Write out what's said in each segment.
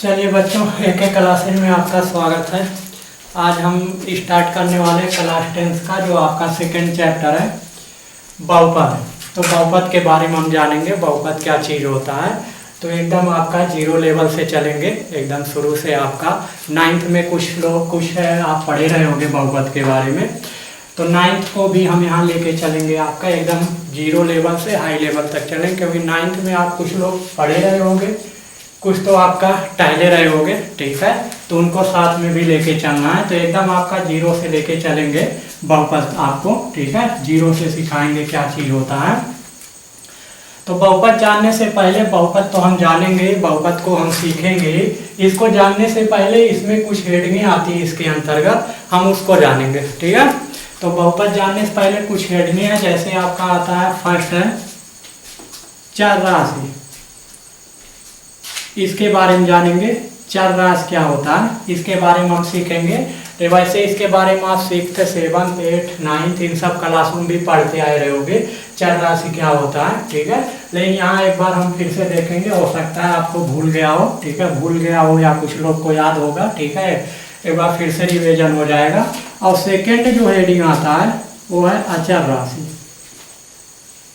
चलिए बच्चों, एक एक क्लासेज में आपका स्वागत है। आज हम स्टार्ट करने वाले क्लास 10 का जो आपका सेकंड चैप्टर है बहुपद। तो बहुपद के बारे में हम जानेंगे, बहुपद क्या चीज़ होता है। तो एकदम आपका जीरो लेवल से चलेंगे, एकदम शुरू से आपका 9th में कुछ है आप पढ़े रहे होंगे बहुपद के बारे में। तो 9th को भी हम यहाँ लेके चलेंगे, आपका एकदम जीरो लेवल से हाई लेवल तक चलेंगे, क्योंकि 9th में आप कुछ लोग पढ़े रहे होंगे, कुछ तो आपका टहले रहे होंगे, ठीक है। तो उनको साथ में भी लेके चलना है। तो एकदम आपका जीरो से लेके चलेंगे बहुपद आपको, ठीक है। जीरो से सिखाएंगे क्या चीज़ होता है। तो बहुपद जानने से पहले, बहुपद तो हम जानेंगे, बहुपद को हम सीखेंगे। इसको जानने से पहले इसमें कुछ हेडिंगें आती है, इसके अंतर्गत हम उसको जानेंगे, ठीक है। तो बहुपद जानने से पहले कुछ हेडिंगें हैं, जैसे आपका आता है फर्स्ट है चर राशि, इसके बारे में जानेंगे। चर राशि क्या होता है इसके बारे में हम सीखेंगे। तो वैसे इसके बारे में आप सीखते 7th 8th 9th इन सब क्लासों में भी पढ़ते आए रहे होंगे चर राशि क्या होता है, ठीक है। लेकिन यहाँ एक बार हम फिर से देखेंगे, हो सकता है आपको भूल गया हो, ठीक है, भूल गया हो या कुछ लोग को याद होगा, ठीक है। एक बार फिर से रिवीजन हो जाएगा। और सेकेंड जो हेडिंग आता है वो है अचर राशि।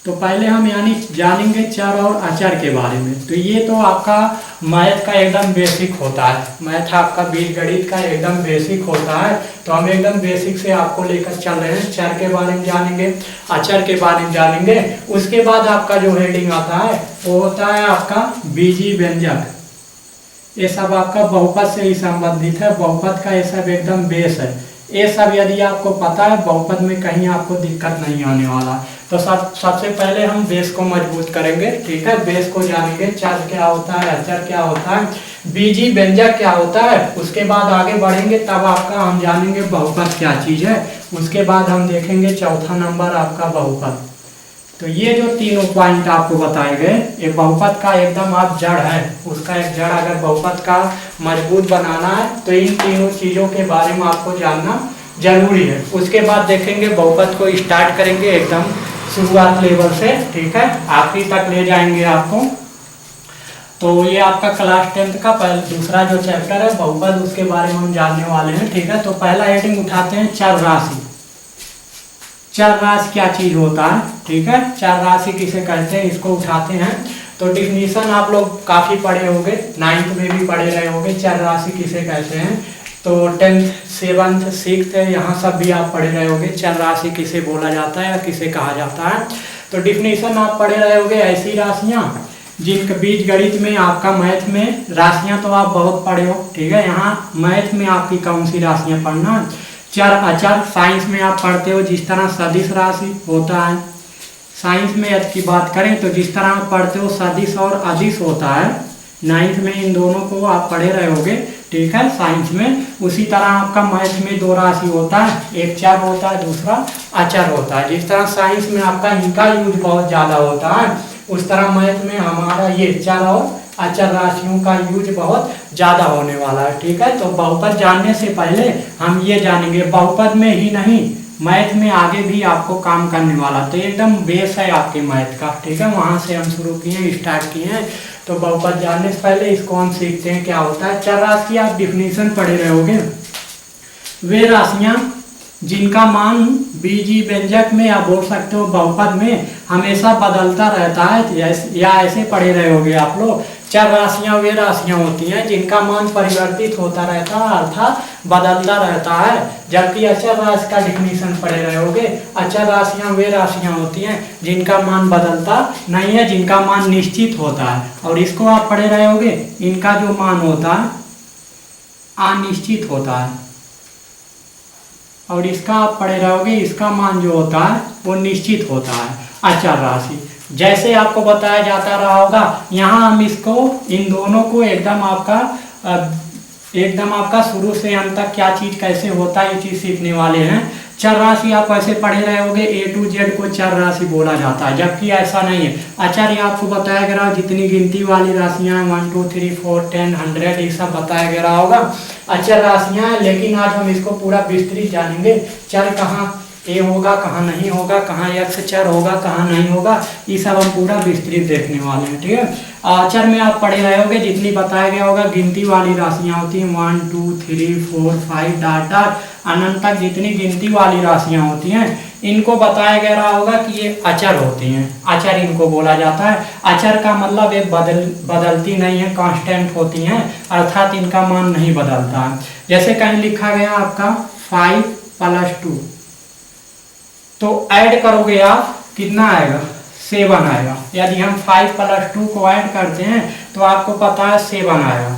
तो पहले हम यानी जानेंगे चर और अचर के बारे में। तो ये तो आपका मैथ का एकदम बेसिक होता है, मैथ आपका बीजगणित का एकदम बेसिक होता है। तो हम एकदम बेसिक से आपको लेकर चल रहे हैं। चर के बारे में जानेंगे, अचर के बारे में जानेंगे। उसके बाद आपका जो हेडिंग आता है वो होता है आपका बीजी व्यंजक। ये सब आपका बहुपद से ही संबंधित है, बहुपद का ये सब एकदम बेस है। ये सब यदि आपको पता है, बहुपद में कहीं आपको दिक्कत नहीं आने वाला। तो सबसे पहले हम बेस को मजबूत करेंगे, ठीक है। बेस को जानेंगे, चर क्या होता है, अचर क्या होता है, बीजी व्यंजक क्या होता है। उसके बाद आगे बढ़ेंगे, तब आपका हम जानेंगे बहुपद क्या चीज़ है। उसके बाद हम देखेंगे चौथा नंबर आपका बहुपद। तो ये जो तीनों पॉइंट आपको बताए गए, ये बहुपद का एकदम आप जड़ है, उसका एक जड़ अगर बहुपद का मजबूत बनाना है तो इन तीनों चीज़ों के बारे में आपको जानना जरूरी है। उसके बाद देखेंगे बहुपद को स्टार्ट करेंगे एकदम शुरुआत लेवल से, ठीक है, आखिरी तक ले जाएंगे आपको। तो ये आपका क्लास 10th का दूसरा जो चैप्टर है बहुपद, उसके बारे में हम जानने वाले हैं, ठीक है। तो पहला हेडिंग उठाते हैं चर राशि। चर राशि क्या चीज होता है, ठीक है। चर राशि किसे कहते हैं इसको उठाते हैं। तो डिफिनीशन आप लोग काफी पढ़े होंगे, 9th में भी पढ़े रहे होंगे चर राशि किसे कहते हैं। तो 10th 7th 6th यहाँ सब भी आप पढ़े रहे होंगे चर राशि किसे बोला जाता है या किसे कहा जाता है। तो डिफिनीशन आप पढ़े रहे होंगे, ऐसी राशियाँ जिनका बीजगणित में आपका मैथ में राशियाँ तो आप बहुत पढ़े हो, ठीक है। यहाँ मैथ में आपकी कौन सी राशियाँ पढ़ना, चर अचर। साइंस में आप पढ़ते हो जिस तरह सदिश राशि होता है, साइंस में यदि की बात करें तो जिस तरह आप पढ़ते हो सदिश और अदिश होता है, 9th में इन दोनों को आप पढ़े रहे होगे, ठीक है, साइंस में। उसी तरह आपका मैथ में दो राशि होता है, एक चर होता है, दूसरा अचर होता है। जिस तरह साइंस में आपका इनका यूज बहुत ज़्यादा होता है, उस तरह मैथ में हमारा ये चर और अचर राशियों का यूज बहुत ज़्यादा होने वाला है, ठीक है। तो बहुपद जानने से पहले हम ये जानेंगे, बहुपद में ही नहीं मैथ में आगे भी आपको काम करने वाला। तो एकदम बेस है आपके मैथ का, ठीक है, वहाँ से हम शुरू किए हैं, स्टार्ट किए हैं। तो बहुपद जानने से पहले इसको हम सीखते हैं क्या होता है। चर राशि की आप डिफिनीशन पढ़े रहे होगे, वे राशियाँ जिनका मान बीजी व्यंजक में या बोल सकते हो बहुपद में हमेशा बदलता रहता है, या ऐसे पढ़े रहे होगे आप लोग। चर राशियाँ वे राशियाँ होती हैं जिनका मान परिवर्तित होता रहता है, अर्थात बदलता रहता है। जबकि अचर राशि का डिफिनीशन पढ़े रहे होगे, अचर राशियाँ वे राशियाँ होती हैं जिनका मान बदलता नहीं है, जिनका मान निश्चित होता है। और इसको आप पढ़े रहे होगे, इनका जो मान होता है अनिश्चित होता है, और इसका आप पढ़े रहोगे, इसका मान जो होता है वो निश्चित होता है, अचर राशि। जैसे आपको बताया जाता रहा होगा, यहाँ हम इसको इन दोनों को एकदम आपका शुरू से अंत तक क्या चीज़ कैसे होता है ये चीज़ सीखने वाले हैं। चर राशि आप ऐसे पढ़े रहे होगे, A to Z को चर राशि बोला जाता है, जबकि ऐसा नहीं है। अचर ये आपको बताया गया जितनी गिनती वाली राशियाँ 1 2 3 4 10 100 ये सब बताया गया होगा, अचर राशियाँ। लेकिन आज हम इसको पूरा विस्तृत जानेंगे, चर कहाँ ए होगा कहाँ नहीं होगा, कहाँ x चर होगा कहाँ नहीं होगा, ये सब हम पूरा विस्तृत देखने वाले हैं। ठीक है, चर में आप पढ़े रहे होगे, जितनी बताया गया होगा गिनती वाली राशियां होती हैं 1 2 3 4 5 डॉट डॉट अनंत तक जितनी गिनती वाली राशियां होती हैं इनको बताया गया रहा होगा कि ये अचर होती हैं, अचर इनको बोला जाता है। अचर का मतलब ये बदलती नहीं है, कांस्टेंट होती हैं, अर्थात इनका मान नहीं बदलता है। जैसे कहीं लिखा गया आपका 5 + 2, तो ऐड करोगे आप कितना आएगा, 7 आएगा। यदि हम 5 + 2 को ऐड करते हैं तो आपको पता है 7 आएगा।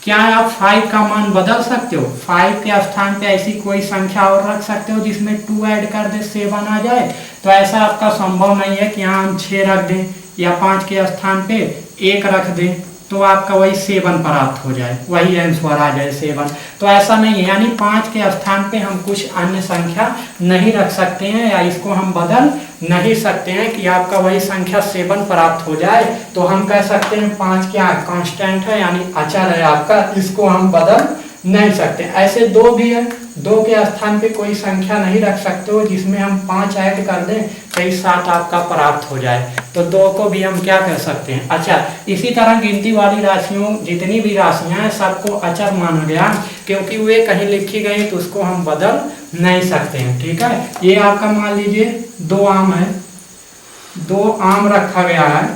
क्या आप 5 का मान बदल सकते हो? 5 के स्थान पे ऐसी कोई संख्या और रख सकते हो जिसमें 2 ऐड कर दे 7 आ जाए? तो ऐसा आपका संभव नहीं है कि यहाँ हम 6 रख दें या 5 के स्थान पे 1 रख दें तो आपका वही 7 प्राप्त हो जाए, वही आंसर आ जाए 7। तो ऐसा नहीं है, यानी 5 के स्थान पे हम कुछ अन्य संख्या नहीं रख सकते हैं या इसको हम बदल नहीं सकते हैं कि आपका वही संख्या 7 प्राप्त हो जाए। तो हम कह सकते हैं 5 क्या कांस्टेंट है, यानी अचर है आपका, इसको हम बदल नहीं सकते। ऐसे 2 भी है, 2 के स्थान पे कोई संख्या नहीं रख सकते हो जिसमें हम 5 ऐड कर दें तो 7 आपका प्राप्त हो जाए, तो 2 को भी हम क्या कह सकते हैं, अचर। इसी तरह गिनती वाली राशियों जितनी भी राशियां हैं सबको अचर माना गया क्योंकि वे कहीं लिखी गई तो उसको हम बदल नहीं सकते हैं। ठीक है, ये आपका मान लीजिए 2 आम है, 2 आम रखा गया है,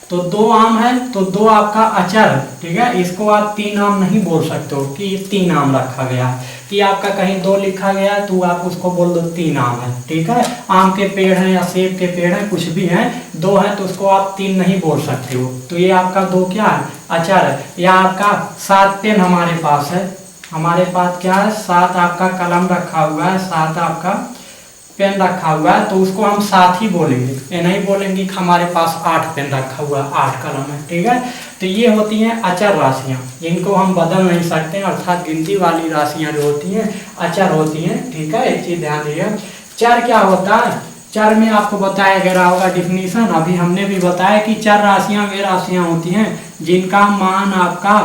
तो 2 आम है तो 2 आपका अचर है। ठीक है, इसको आप 3 आम नहीं बोल सकते हो कि 3 आम रखा गया है, कि आपका कहीं 2 लिखा गया है तो आप उसको बोल दो 3 आम है। ठीक है, आम के पेड़ हैं या सेब के पेड़ हैं, कुछ भी हैं, 2 है तो उसको आप 3 नहीं बोल सकते हो, तो ये आपका 2 क्या है, अचर है। या आपका 7 पेन हमारे पास है, हमारे पास क्या है 7 आपका कलम रखा हुआ है, 7 आपका पेन रखा हुआ है, तो उसको हम 7 ही बोलेंगे, ये नहीं बोलेंगे कि हमारे पास 8 पेन रखा हुआ है, 8 कलम है। ठीक है, तो ये होती हैं अचर राशियां, इनको हम बदल नहीं सकते, अर्थात गिनती वाली राशियां जो होती हैं अचर होती हैं। ठीक है, एक चीज ध्यान दिए। चर क्या होता है? चर में आपको बताया गया होगा डिफिनीशन, अभी हमने भी बताया कि चर राशियां वे राशियां होती हैं जिनका मान आपका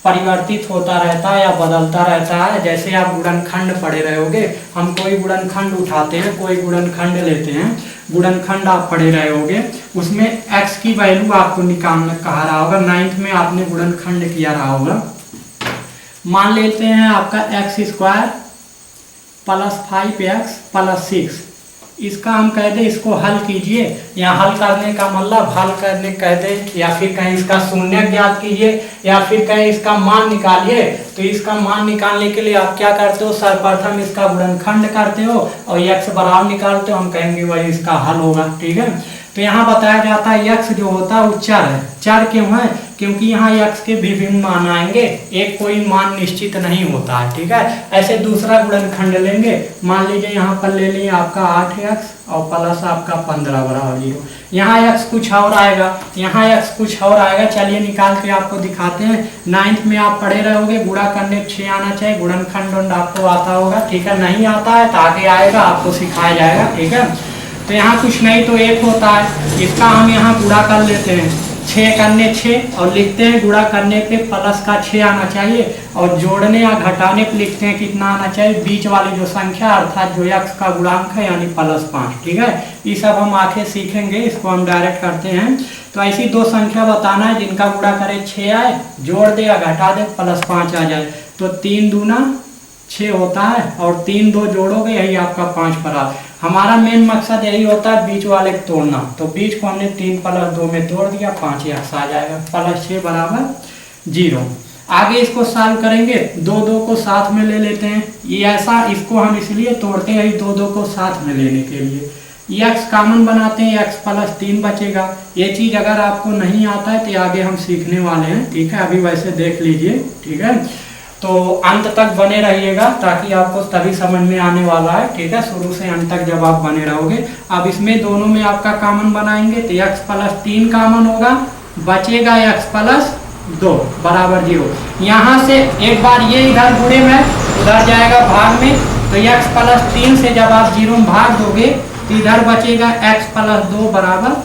परिवर्तित होता रहता है या बदलता रहता है। जैसे आप गुणनखंड पढ़े रहोगे, हम कोई गुणनखंड उठाते हैं, कोई गुणनखंड लेते हैं, गुणनखंड आप पढ़े रहे होगे, उसमें x की वैल्यू आपको निकालना कहा रहा होगा, 9th में आपने गुणनखंड किया रहा होगा। मान लेते हैं आपका x² + 5x + 6, इसका हम कह दें इसको हल कीजिए, या हल करने का मतलब हल करने कह दें, या फिर कहीं इसका शून्य ज्ञात कीजिए, या फिर कहीं इसका मान निकालिए। तो इसका मान निकालने के लिए आप क्या करते हो, सर्वप्रथम इसका गुणनखंड करते हो और x बराबर निकालते हो, हम कहेंगे वही इसका हल होगा। ठीक है, तो यहाँ बताया जाता है x जो होता है वो चर है। चर क्यों है? क्योंकि यहाँ x के विभिन्न मान आएंगे, एक कोई मान निश्चित नहीं होता है। ठीक है, ऐसे दूसरा गुणनखंड लेंगे, मान लीजिए यहाँ पर ले लिए आपका 8x और प्लस आपका 15 बराबर 0। यहाँ x कुछ और आएगा, यहाँ x कुछ और आएगा, चलिए निकाल के आपको दिखाते हैं। 9th में आप पढ़े रहोगे, गुणा करने 6 आना चाहिए, गुणनखंड आपको आता होगा। ठीक है, नहीं आता है तो आगे आएगा, आपको सिखाया जाएगा। ठीक है, तो यहाँ कुछ नहीं तो 1 होता है, इसका हम यहाँ गुणा कर लेते हैं, 6 करने 6 और लिखते हैं गुणा करने पे प्लस का 6 आना चाहिए, और जोड़ने या घटाने पे लिखते हैं कितना आना चाहिए, बीच वाली जो संख्या अर्थात जो x का गुणांक है यानी +5। ठीक है, ये सब हम आगे सीखेंगे, इसको हम डायरेक्ट करते हैं। तो ऐसी 2 संख्या बताना है जिनका गुणा करे 6 आए, जोड़ दे या घटा दे +5 आ जाए, तो 3 दूना 6 होता है और 3 2 जोड़ोगे यही आपका 5 पर आ। हमारा मेन मकसद यही होता है बीच वाले को तोड़ना, तो बीच को हमने 3 + 2 में तोड़ दिया, 5x आ जाएगा, +6 बराबर 0। आगे इसको सॉल्व करेंगे, 2 2 को साथ में ले लेते हैं, ये ऐसा इसको हम इसलिए तोड़ते हैं 2 2 को साथ में लेने के लिए, x कॉमन बनाते हैं, x + 3 बचेगा। ये चीज़ अगर आपको नहीं आता है तो आगे हम सीखने वाले हैं। ठीक है, अभी वैसे देख लीजिए। ठीक है, तो अंत तक बने रहिएगा ताकि आपको तभी समझ में आने वाला है। ठीक है, शुरू से अंत तक जब आप बने रहोगे। अब इसमें दोनों में आपका कॉमन बनाएंगे तो x + 3 कॉमन होगा, बचेगा x + 2 बराबर 0। यहाँ से एक बार ये इधर गुणे में उधर जाएगा भाग में, तो x + 3 से जब आप 0 में भाग दोगे तो इधर बचेगा x + 2 बराबर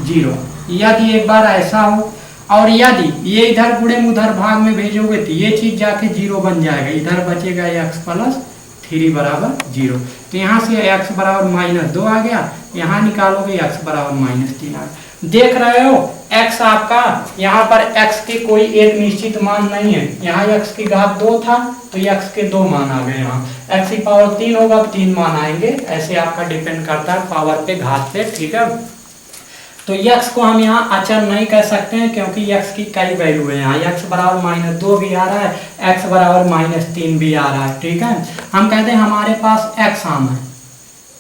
0। यदि एक बार ऐसा हो, और यदि ये इधर गुणे में उधर भाग में भेजोगे तो ये चीज जाके 0 बन जाएगा, इधर बचेगा x + 3 बराबर 0। तो यहाँ से x बराबर -2 आ गया, यहाँ निकालोगे x बराबर -3 आ गया। देख रहे हो x आपका यहाँ पर x के कोई एक निश्चित मान नहीं है, यहाँ x की घात 2 था तो x के 2 मान आ गए, यहाँ x की पावर 3 होगा 3 मान आएंगे। ऐसे आपका डिपेंड करता है पावर पे, घात पे, ठीक है। तो x को हम यहाँ अचर नहीं कह सकते हैं क्योंकि x की कई वैल्यू है, यहाँ x बराबर -2 भी आ रहा है, x बराबर -3 भी आ रहा है, ठीक है। हम कहते हैं हमारे पास x आम है,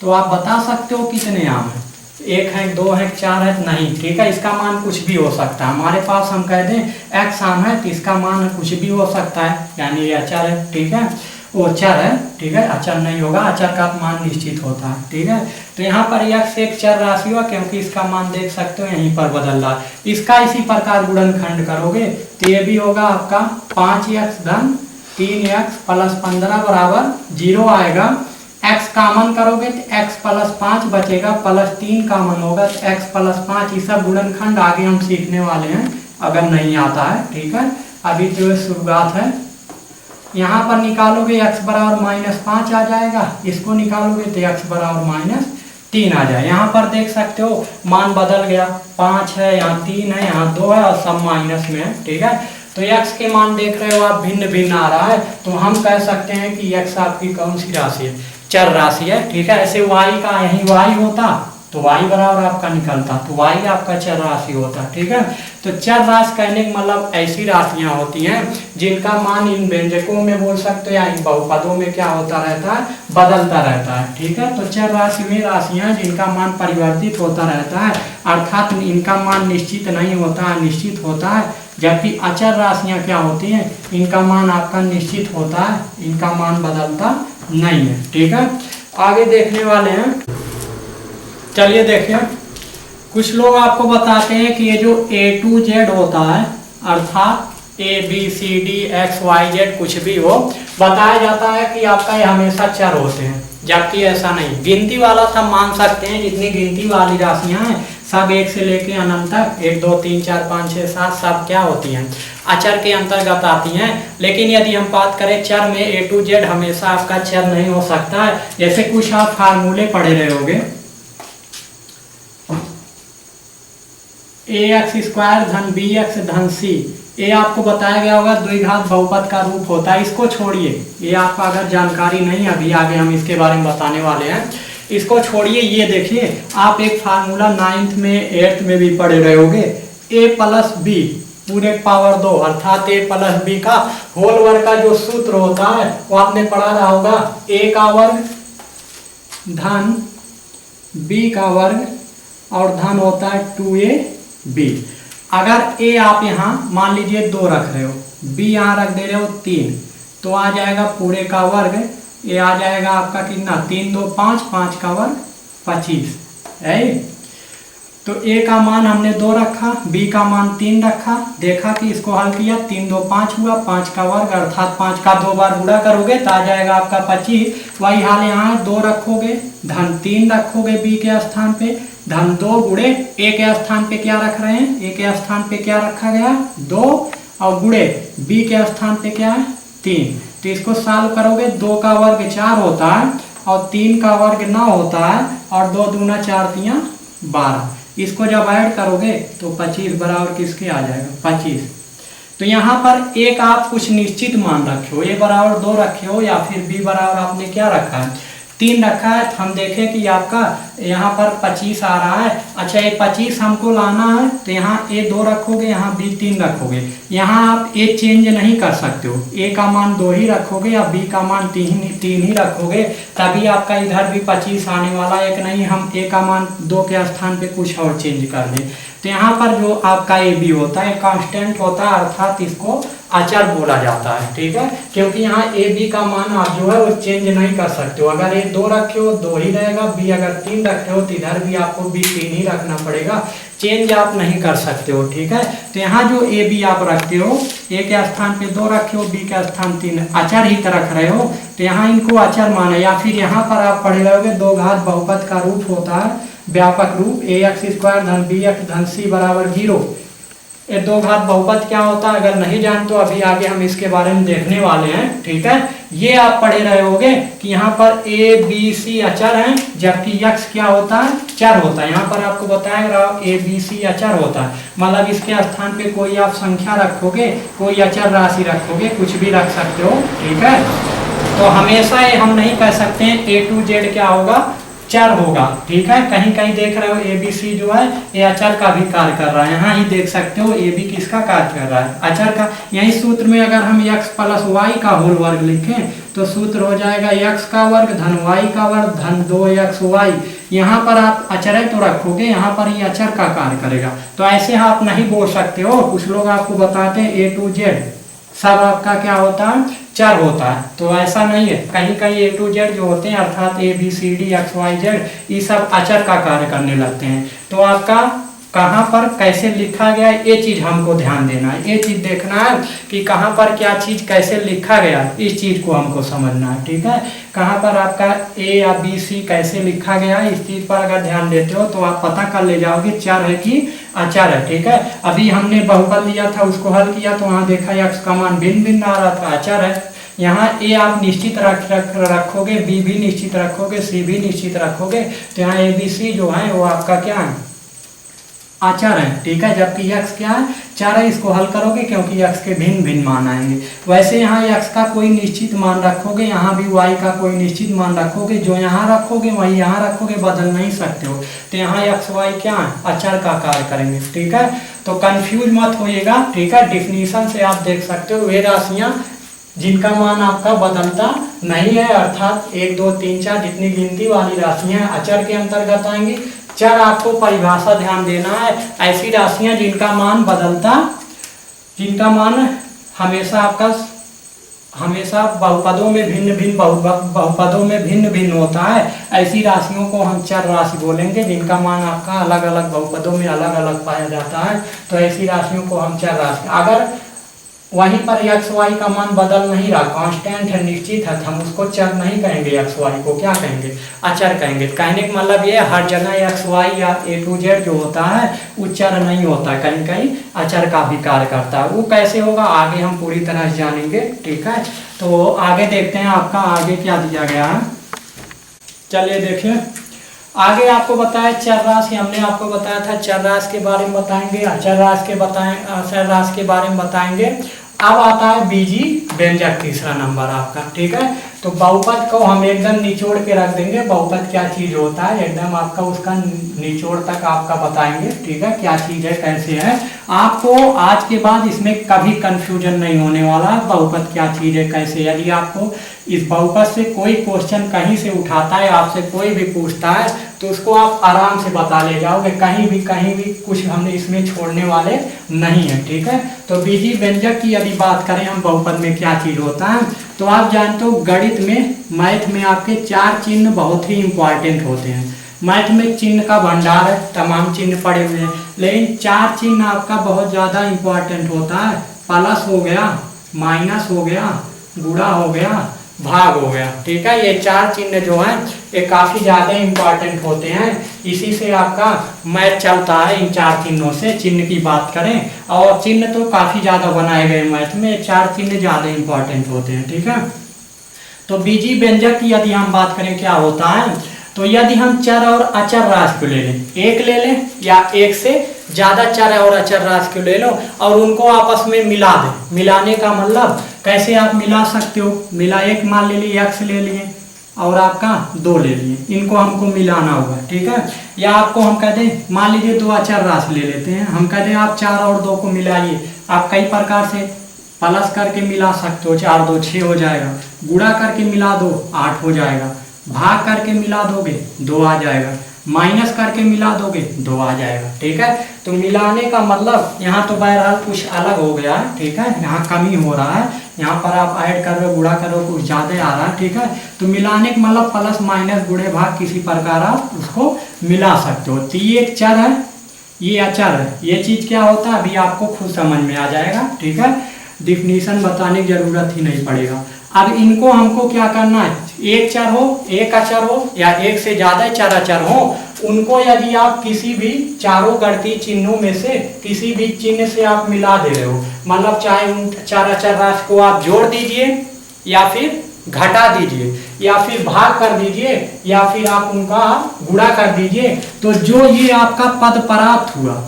तो आप बता सकते हो कितने आम है, 1 है, 2 है, 4 है? नहीं, ठीक है, इसका मान कुछ भी हो सकता है। हमारे पास हम कह दें x आम है तो इसका मान कुछ भी हो सकता है, यानी ये अचर है, ठीक है, वो चर है, ठीक है, अचर नहीं होगा, अचर का मान निश्चित होता है, ठीक है। तो यहाँ पर x एक चर राशि हुआ क्योंकि इसका मान देख सकते हो यहीं पर बदल रहा है। इसका इसी प्रकार गुणनखंड करोगे तो ये भी होगा आपका 5x धन 3x प्लस 15 बराबर 0 आएगा। x कामन करोगे तो x प्लस 5 बचेगा, प्लस 3 कामन होगा तो x प्लस 5। ये सब गुणनखंड आगे हम सीखने वाले हैं अगर नहीं आता है, ठीक है, अभी तो शुरुआत है। यहाँ पर निकालोगे x बराबर -5 आ जाएगा, इसको निकालोगे तो x बराबर -3 आ जाए। यहाँ पर देख सकते हो मान बदल गया, 5 है, यहाँ 3 है, यहाँ 2 है और सब माइनस में है, ठीक है। तो x के मान देख रहे हो आप भिन्न भिन्न आ रहा है, तो हम कह सकते हैं कि x आपकी कौन सी राशि है, चर राशि है, ठीक है। ऐसे y का यही y होता तो y बराबर आपका निकलता, तो y आपका चर राशि होता, ठीक है। तो चर राशि कहने का मतलब ऐसी राशियां होती हैं जिनका मान इन व्यंजकों में बोल सकते हो या इन बहुपदों में क्या होता रहता है, बदलता रहता है, ठीक है। तो चर राशि वे राशियां जिनका मान परिवर्तित होता रहता है, अर्थात इनका मान निश्चित नहीं होता है, निश्चित होता है। जबकि अचर राशियां क्या होती हैं, इनका मान आपका निश्चित होता है, इनका मान बदलता नहीं है, ठीक है। आगे देखने वाले हैं, चलिए देखिए, कुछ लोग आपको बताते हैं कि ये जो A to Z होता है, अर्थात A B C D X Y Z कुछ भी हो, बताया जाता है कि आपका ये हमेशा चर होते हैं, जबकि ऐसा नहीं। गिनती वाला सब मान सकते हैं, जितनी गिनती वाली राशियां हैं सब 1 से लेके अनंत तक 1 2 3 4 5 6 7 सब क्या होती हैं, अचर के अंतर्गत आती हैं। लेकिन यदि हम बात करें चर में A to Z हमेशा आपका चर नहीं हो सकता है। जैसे कुछ आप फार्मूले पढ़े रहे होगे, ax² धन bx धन c, ये आपको बताया गया होगा द्विघात बहुपद का रूप होता है। इसको छोड़िए, ये आपका अगर जानकारी नहीं, अभी आगे हम इसके बारे में बताने वाले हैं, इसको छोड़िए। ये देखिए आप एक फार्मूला 9th में 8th में भी पढ़े रहे होगे, a प्लस बी पूरे पावर 2 अर्थात a प्लस बी का होल वर्ग का जो सूत्र होता है वो आपने पढ़ा रहा होगा, a का वर्ग धन b का वर्ग और धन होता है 2ab। अगर a आप यहाँ मान लीजिए 2 रख रहे हो, b यहाँ रख दे रहे हो 3, तो आ जाएगा पूरे का वर्ग, ये आ जाएगा आपका कितना, 3 2 5, 5 का वर्ग 25 है। तो a का मान हमने 2 रखा, b का मान 3 रखा, देखा कि इसको हल किया, 3 2 5 हुआ, 5 का वर्ग अर्थात 5 का 2 बार गुणा करोगे तो आ जाएगा आपका 25। वही हाल यहाँ 2 रखोगे, धन 3 रखोगे b के स्थान पे, धन 2 गुणे a के स्थान पे क्या रख रहे हैं, a के स्थान पे क्या रखा गया 2 और गुणे b के स्थान पे क्या है 3। तो इसको सॉल्व करोगे, 2 का वर्ग 4 होता है और 3 का वर्ग 9 होता है और 2 दूना 4 3 12। इसको जब ऐड करोगे तो 25 बराबर किसके आ जाएगा 25। तो यहाँ पर एक आप कुछ निश्चित मान रखे हो, a बराबर 2 रखे हो या फिर b बराबर आपने क्या रखा है 3 रखा है। तो हम देखें कि आपका यहाँ पर 25 आ रहा है। अच्छा ये 25 हमको लाना है तो यहाँ a 2 रखोगे, यहाँ b 3 रखोगे, यहाँ आप a चेंज नहीं कर सकते हो, a का मान 2 ही रखोगे या b का मान 3 ही रखोगे, तभी आपका इधर भी 25 आने वाला। एक नहीं हम a का मान 2 के स्थान पे कुछ और चेंज कर दें। तो यहाँ पर जो आपका ए बी होता है कांस्टेंट होता है, अर्थात इसको अचर बोला जाता है, ठीक है, क्योंकि यहाँ ए बी का मान आप जो है वो चेंज नहीं कर सकते हो। अगर ए 2 रखे हो 2 ही रहेगा, बी अगर 3 रखे हो तो इधर भी आपको बी 3 ही रखना पड़ेगा, चेंज आप नहीं कर सकते हो, ठीक है। तो यहाँ जो ए बी आप रखते हो, ए के स्थान पे 2 रखे हो, बी के स्थान 3, अचर ही रख रहे हो, तो यहाँ इनको अचर माना। या फिर यहाँ पर आप पढ़े रहोगे दो घात बहुपद का रूप होता है व्यापक रूप, ax² धन bx धन c बराबर 0। ये दो घात बहुपद क्या होता है अगर नहीं जानते तो अभी आगे हम इसके बारे में देखने वाले हैं, ठीक है। ये आप पढ़े रहे होगे कि यहाँ पर ए बी सी अचर हैं, जबकि यक्स क्या होता है, चर होता है। यहाँ पर आपको बताया ए बी सी अचर होता है, मतलब इसके स्थान पे कोई आप संख्या रखोगे, कोई अचर राशि रखोगे, कुछ भी रख सकते हो, ठीक है। तो हमेशा ये हम नहीं कह सकते हैं ए टू जेड क्या होगा, चर होगा, ठीक है। कहीं कहीं देख रहे हो ए बी सी जो है ये अचर का भी कार्य कर रहा है, यहाँ ही देख सकते हो ए बी किसका कार्य कर रहा है, अचर का। यही सूत्र में अगर हम x प्लस वाई का होल वर्ग लिखें तो सूत्र हो जाएगा x का वर्ग धन y का वर्ग धन 2xy। यहाँ पर आप अचर तो रखोगे, यहाँ पर ये अचर का कार्य करेगा। तो ऐसे आप नहीं बोल सकते हो, कुछ लोग आपको बताते हैं ए टू जेड सब आपका क्या होता है, चर होता है, तो ऐसा नहीं है। कहीं कहीं ए टू जेड जो होते हैं अर्थात A B C D X Y Z ये सब अचर का कार्य करने लगते हैं। तो आपका कहाँ पर कैसे लिखा गया है ये चीज हमको ध्यान देना है, ये चीज देखना है कि कहाँ पर क्या चीज कैसे लिखा गया है, इस चीज को हमको समझना है, ठीक है। कहाँ पर आपका ए या बी सी कैसे लिखा गया है इस चीज पर अगर ध्यान देते हो तो आप पता कर ले जाओगे चर है कि अचर है, ठीक है। अभी हमने बहुपद लिया था उसको हल किया तो वहाँ देखा यक्स का मान भिन्न भिन्न आ रहा था, अचर है। यहाँ ए आप निश्चित रखोगे, बी भी निश्चित रखोगे, सी भी निश्चित रखोगे, तो यहाँ ए बी सी जो है वो आपका क्या है, अचर है, ठीक है। जबकि यक्स क्या है, चर है। इसको हल करोगे क्योंकि यक्स के भिन्न भिन्न मान आएंगे। वैसे यहाँ यक्स का कोई निश्चित मान रखोगे, यहाँ भी वाई का कोई निश्चित मान रखोगे, जो यहाँ रखोगे वही यहाँ रखोगे, बदल नहीं सकते हो। तो यहाँ यक्स वाई क्या है, अचर का कार्य करेंगे, ठीक है। तो कंफ्यूज मत होइएगा, ठीक है। डिफिनीशन से आप देख सकते हो वे राशियाँ जिनका मान आपका बदलता नहीं है, अर्थात 1 2 3 4 जितनी गिनती वाली राशियाँ अचर के अंतर्गत आएंगी। चर आपको परिभाषा ध्यान देना है, ऐसी राशियां जिनका मान बदलता, जिनका मान हमेशा आपका हमेशा बहुपदों में भिन्न भिन्न बहुपदों में भिन्न भिन्न होता है, ऐसी राशियों को हम चर राशि बोलेंगे। जिनका मान आपका अलग अलग बहुपदों में अलग अलग पाया जाता है तो ऐसी राशियों को हम चर राशि। अगर वहीं पर एक्स वाई का मान बदल नहीं रहा, कांस्टेंट है, निश्चित है, तो हम उसको चर नहीं कहेंगे, एक्स वाई को क्या कहेंगे, अचर कहेंगे। कहने का मतलब ये हर जगह एक्स वाई या ए टू जेड जो होता है वो चर नहीं होता है, कहीं कहीं अचर का भी कार्य करता है। वो कैसे होगा आगे हम पूरी तरह से जानेंगे, ठीक है। तो आगे देखते हैं आपका आगे क्या दिया गया है। चलिए देखिए आगे आपको बताया चर राशि, हमने आपको बताया था चर राशि के बारे में बताएंगे, अचर राशि के बारे में बताएंगे। अब आता है बीजी व्यंजक तीसरा नंबर आपका, ठीक है। तो बहुपद को हम एकदम निचोड़ के रख देंगे, बहुपद क्या चीज होता है एकदम आपका उसका निचोड़ तक आपका बताएंगे, ठीक है, क्या चीज है कैसे है। आपको आज के बाद इसमें कभी कंफ्यूजन नहीं होने वाला है, बहुपद क्या चीज है कैसे। यदि आपको इस बहुपद से कोई क्वेश्चन कहीं से उठाता है, आपसे कोई भी पूछता है तो उसको आप आराम से बता ले जाओगे, कहीं भी कुछ हमने इसमें छोड़ने वाले नहीं है, ठीक है। तो बीजी व्यंजक की यदि बात करें हम बहुपद में क्या चीज होता है, तो आप जानते हो गणित में मैथ में आपके 4 चिन्ह बहुत ही इंपॉर्टेंट होते हैं। मैथ में चिन्ह का भंडार है, तमाम चिन्ह पड़े हुए हैं, लेकिन 4 चिन्ह आपका बहुत ज्यादा इंपॉर्टेंट होता है। प्लस हो गया, माइनस हो गया, गुणा हो गया, भाग हो गया, ठीक है। ये 4 चिन्ह जो हैं ये काफी ज्यादा इंपॉर्टेंट होते हैं, इसी से आपका मैथ चलता है। इन 4 चिन्हों से चिन्ह की बात करें, और चिन्ह तो काफी ज्यादा बनाए गए मैथ में, 4 चिन्ह ज्यादा इंपॉर्टेंट होते हैं, ठीक है। तो बीजी व्यंजक की यदि हम बात करें क्या होता है, तो यदि हम चर और अचर राशि को ले लें, एक ले लें या एक से ज्यादा चर और अचर राशि को ले लो और उनको आपस में मिला दें। मिलाने का मतलब कैसे आप मिला सकते हो, मिला एक मान ले लिए एक्स ले लिए और आपका 2 ले लिए, इनको हमको मिलाना होगा, ठीक है। या आपको हम कह दें मान लीजिए 2 अचर राशि ले लेते हैं, हम कह दें आप 4 और 2 को मिलाइए। आप कई प्रकार से प्लस करके मिला सकते हो, 4 2 6 हो जाएगा, गुणा करके मिला दो 8 हो जाएगा, भाग करके मिला दोगे 2 आ जाएगा, माइनस करके मिला दोगे 2 आ जाएगा, ठीक है। तो मिलाने का मतलब यहाँ तो बहरहाल कुछ अलग हो गया है, ठीक है, यहाँ कमी हो रहा है, यहाँ पर आप ऐड कर रहे हो गुणा कर रहे हो कुछ ज्यादा आ रहा है, ठीक है। तो मिलाने का मतलब प्लस माइनस गुणे भाग किसी प्रकार आप उसको मिला सकते हो। तो ये एक चर है, ये अचर है, ये चीज क्या होता है अभी आपको खुद समझ में आ जाएगा, ठीक है। डिफिनीशन बताने की जरूरत ही नहीं पड़ेगा। अब इनको हमको क्या करना है, एक चर हो, एक अचर हो या एक से ज्यादा चर अचर हो, उनको यदि आप किसी भी चारों गणितीय चिन्हों में से किसी भी चिन्ह से आप मिला दे रहे हो, मतलब चाहे उन चार अचर राशि को आप जोड़ दीजिए या फिर घटा दीजिए या फिर भाग कर दीजिए या फिर आप उनका गुणा कर दीजिए, तो जो ये आपका पद प्राप्त हुआ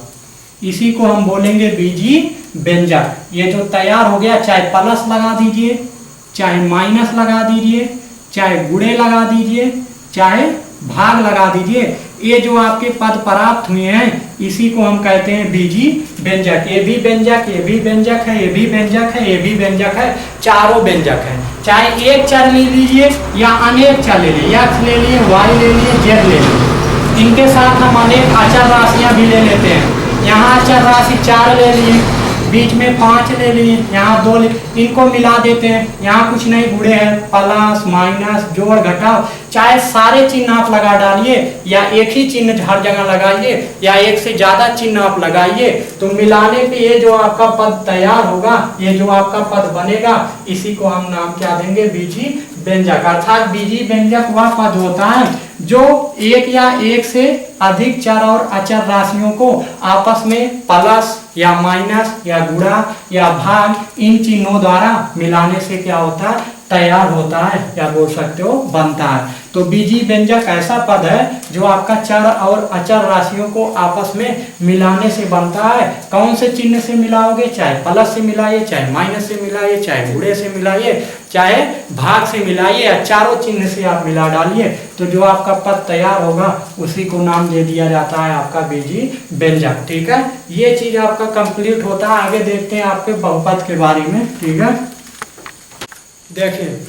इसी को हम बोलेंगे बीजी व्यंजक। ये जो तैयार हो गया, चाहे प्लस लगा दीजिए, चाहे माइनस लगा दीजिए, चाहे गुणे लगा दीजिए, चाहे भाग लगा दीजिए, ये जो आपके पद प्राप्त हुए हैं इसी को हम कहते हैं बीजी व्यंजक। ये भी व्यंजक, ये भी व्यंजक है, ये भी व्यंजक है, ये भी व्यंजक है, चारों व्यंजक है। चाहे एक चर ले लीजिए या अनेक चर ले लीजिए, एक्स ले लिए, वाई ले लिए, जेड ले लिए, इनके साथ हम अनेक अचर राशियां भी ले लेते हैं। यहाँ अचर राशि 4 ले लिए, बीच में 5 ले लिए, यहाँ 2 ले, इनको मिला देते हैं। यहाँ कुछ नहीं, गुणे है, प्लस माइनस जोड़ घटाव, चाहे सारे चिन्ह आप लगा डालिए या एक ही चिन्ह हर जगह लगाइए या एक से ज्यादा चिन्ह आप लगाइए, तो मिलाने पे ये जो आपका पद तैयार होगा, ये जो आपका पद बनेगा, इसी को हम नाम क्या देंगे, बीजी व्यंजक। अर्थात बीजी व्यंजक वह पद होता है जो एक या एक से अधिक चर और अचर राशियों को आपस में प्लस या माइनस या गुणा या भाग इन चिन्हों द्वारा मिलाने से क्या होता है, तैयार होता है या बोल सकते हो बनता है। तो बीजी व्यंजक ऐसा पद है जो आपका चर और अचर राशियों को आपस में मिलाने से बनता है। कौन से चिन्ह से मिलाओगे, चाहे प्लस से मिलाइए, चाहे माइनस से मिलाइए, चाहे गुणे से मिलाइए, चाहे भाग से मिलाइए, या चारों चिन्ह से आप मिला डालिए, तो जो आपका पद तैयार होगा उसी को नाम दे दिया जाता है आपका बीजी व्यंजक। ठीक है, ये चीज आपका कंप्लीट होता है। आगे देखते हैं आपके बहुपद के बारे में। ठीक है, देखिए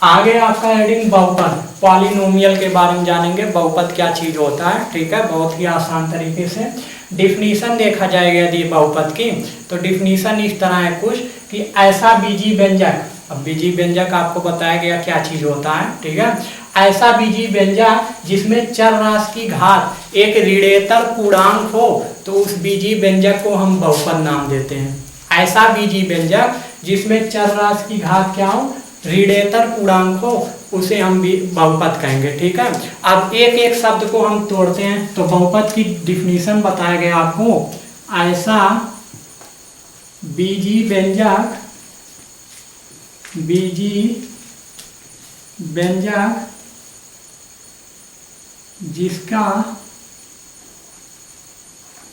आगे आपका हेडिंग बहुपद, पॉलिनोमियल के बारे में जानेंगे, बहुपद क्या चीज होता है। ठीक है, बहुत ही आसान तरीके से डिफिनीशन देखा जाएगा यदि बहुपद की, तो डिफिनीशन इस तरह है कुछ कि ऐसा बीजी व्यंजक, अब बीजी व्यंजक आपको बताया गया क्या चीज होता है। ठीक है, ऐसा बीजी व्यंजक जिसमें चर राशि की घात एक ऋणेतर पूर्णांक हो, तो उस बीजी व्यंजक को हम बहुपद नाम देते हैं। ऐसा बीजी व्यंजक जिसमें चर राशि की घात क्या हो, ऋणेतर पूर्णांक हो, उसे हम भी बहुपद कहेंगे। ठीक है, अब एक एक शब्द को हम तोड़ते हैं, तो बहुपद की डिफिनीशन बताया गया आपको, ऐसा बीजी व्यंजक, बीजी व्यंजक जिसका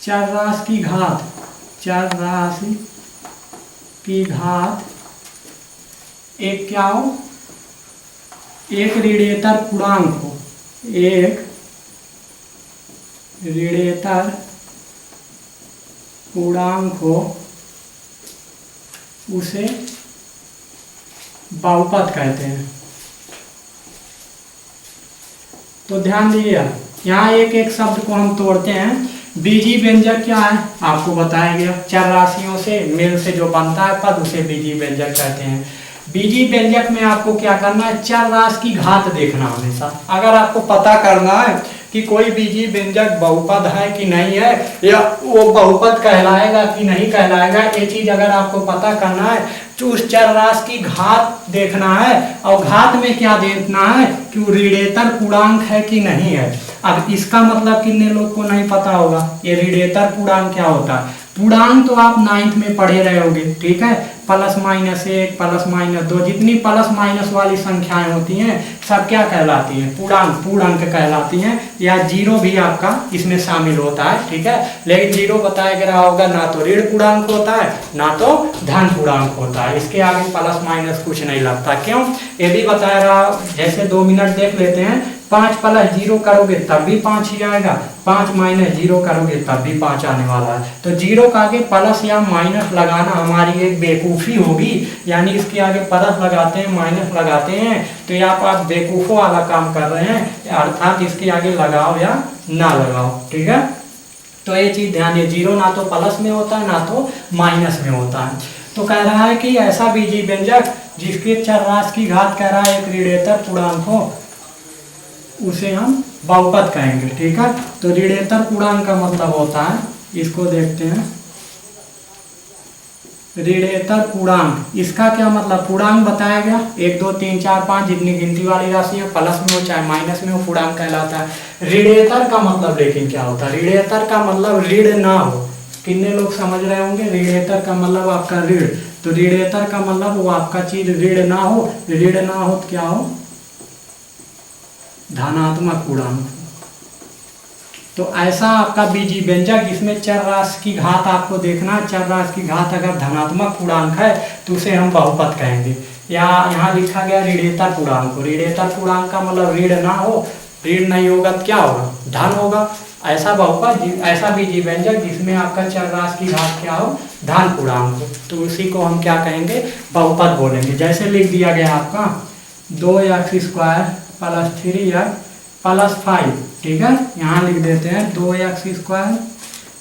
चर राशि की घात, चर राशि की घात एक क्या हो, एक ऋणेतर पूर्णांक हो, एक ऋणेतर पूर्णांक हो, उसे बहुपद कहते हैं। तो ध्यान दीजिए, यहाँ एक एक शब्द को हम तोड़ते हैं। बीजी व्यंजक क्या है आपको बताया गया, चर राशियों से मेल से जो बनता है पद उसे बीजी व्यंजक कहते हैं। बीजी व्यंजक में आपको क्या करना है, चर राशि की घात देखना हमेशा। अगर आपको पता करना है कि कोई बीजी व्यंजक बहुपद है कि नहीं है, या वो बहुपद कहलाएगा कि नहीं कहलाएगा, ये चीज अगर आपको पता करना है तो उस चर राशि की घात देखना है, और घात में क्या देखना है कि वो ऋणेतर पूर्णांक है कि नहीं है। अब इसका मतलब कितने लोग को नहीं पता होगा, ये ऋणेतर पूर्णांक क्या होता है। पूर्णांक तो आप 9th में पढ़े रहे होगे। ठीक है, प्लस माइनस 1, प्लस माइनस 2, जितनी प्लस माइनस वाली संख्याएं होती हैं सब क्या कहलाती हैं, पूर्णांक, पूर्णांक कहलाती हैं। या जीरो भी आपका इसमें शामिल होता है। ठीक है, लेकिन जीरो बताया गया होगा ना तो ऋण पूर्णांक होता है ना तो धन पूर्णांक होता है, इसके आगे प्लस माइनस कुछ नहीं लगता। क्यों, ये भी बताया रहा, जैसे 2 मिनट देख लेते हैं, 5 प्लस 0 करोगे तब भी 5 ही आएगा, 5 माइनस 0 करोगे तब भी 5 आने वाला है। तो जीरो का आगे प्लस या माइनस लगाना हमारी एक बेवकूफ़ी होगी, यानी इसके आगे प्लस लगाते हैं माइनस लगाते हैं तो या आप बेवकूफ़ों वाला काम कर रहे हैं, अर्थात इसके आगे लगाओ या ना लगाओ। ठीक है, तो ये चीज़ ध्यान है, जीरो ना तो प्लस में होता है ना तो माइनस में होता है। तो कह रहा है कि ऐसा बीजी व्यंजक जिसके चर राशि की घात कह रहा है एक ऋणेतर पूर्णांक हो, उसे हम बहुपद कहेंगे। ठीक है, तो ऋणेतर पूर्णांक का मतलब होता है, इसको देखते हैं, ऋणेतर पूर्णांक, इसका क्या मतलब, पूर्णांक बताया गया 1 2 3 4 5 जितनी गिनती वाली राशि है, प्लस में हो चाहे माइनस में हो, पूर्णांक कहलाता है। ऋणेतर का मतलब लेकिन क्या होता है, ऋणेतर का मतलब ऋण ना हो। कितने लोग समझ रहे होंगे, ऋणेतर का मतलब आपका ऋण, तो ऋणेतर का मतलब वो आपका चीज ऋण ना हो, ऋण ना हो तो क्या हो, धनात्मक पूर्णांक। तो ऐसा आपका बीजी व्यंजक जिसमें चर राशि की घात आपको देखना, चर राशि की घात अगर धनात्मक पूर्णांक है तो उसे हम बहुपद कहेंगे। या यहाँ लिखा गया ऋणेतर पूर्णांक, ऋणेतर पूर्णांक का मतलब ऋण ना हो, ऋण नहीं होगा तो क्या होगा, धन होगा। ऐसा बहुपद, ऐसा बीजी व्यंजक जिसमें आपका चर राशि की घात क्या हो, धन पूर्णांक हो, तो उसी को हम क्या कहेंगे, बहुपद बोलेंगे। जैसे लिख दिया गया आपका 2x² + 3x + 5, ठीक है, यहाँ लिख देते हैं 2x²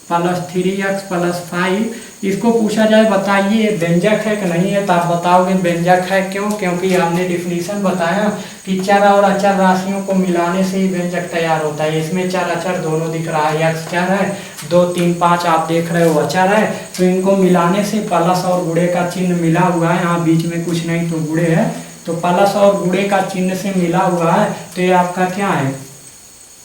+ 3x + 5। इसको पूछा जाए बताइए व्यंजक है कि नहीं है, तो आप बताओगे व्यंजक है। क्यों, क्योंकि हमने डिफिनीशन बताया कि चर और अचर राशियों को मिलाने से ही व्यंजक तैयार होता है। इसमें चर अचर दोनों दिख रहा है, x चर है, 2 3 5 आप देख रहे हो अचर है, तो इनको मिलाने से प्लस और गुणे का चिन्ह मिला हुआ है, यहाँ बीच में कुछ नहीं तो गुणे है, तो प्लस और गुणे का चिन्ह से मिला हुआ है, तो ये आपका क्या है,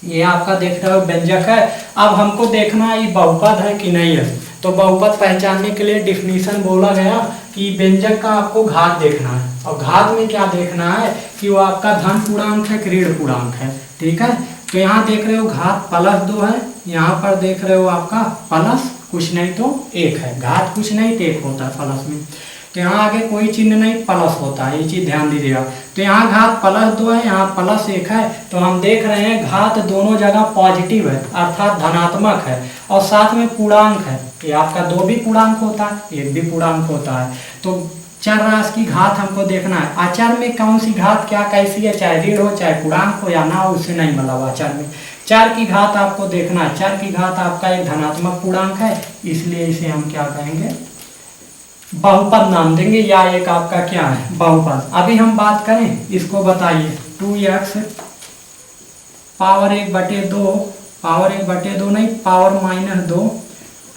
ये आपका देख रहे हो व्यंजक है। अब हमको देखना है ये बहुपद है कि नहीं है, तो बहुपद पहचानने के लिए डिफिनीशन बोला गया कि व्यंजक का आपको घात देखना है, और घात में क्या देखना है कि वो आपका धन पूर्णांक है कि ऋण पूर्णांक है, ठीक है। तो यहाँ देख रहे हो घात +2 है, यहाँ पर देख रहे हो आपका प्लस कुछ नहीं तो 1 है, घात कुछ नहीं तो 1 होता है प्लस में, तो यहाँ आगे कोई चिन्ह नहीं, प्लस होता है, ये चीज ध्यान दीजिएगा। तो यहाँ घात +2 है, यहाँ +1 है, तो हम देख रहे हैं घात दोनों जगह पॉजिटिव है अर्थात धनात्मक है, और साथ में पूर्णांक है, ये आपका 2 भी पूर्णांक होता है, 1 भी पूर्णांक होता है। तो चर राशि की घात हमको देखना है। अचर में कौन सी घात क्या कैसी है, चाहे ऋण हो चाहे पूर्णांक हो या ना हो, उससे नहीं मतलब अचर में। चर की घात आपको देखना है, चर की घात आपका एक धनात्मक पूर्णांक है, इसलिए इसे हम क्या कहेंगे, बहुपद नाम देंगे, या एक आपका क्या है, बहुपद। अभी हम बात करें इसको, बताइए 2x पावर 1/2, पावर 1/2 नहीं, पावर -2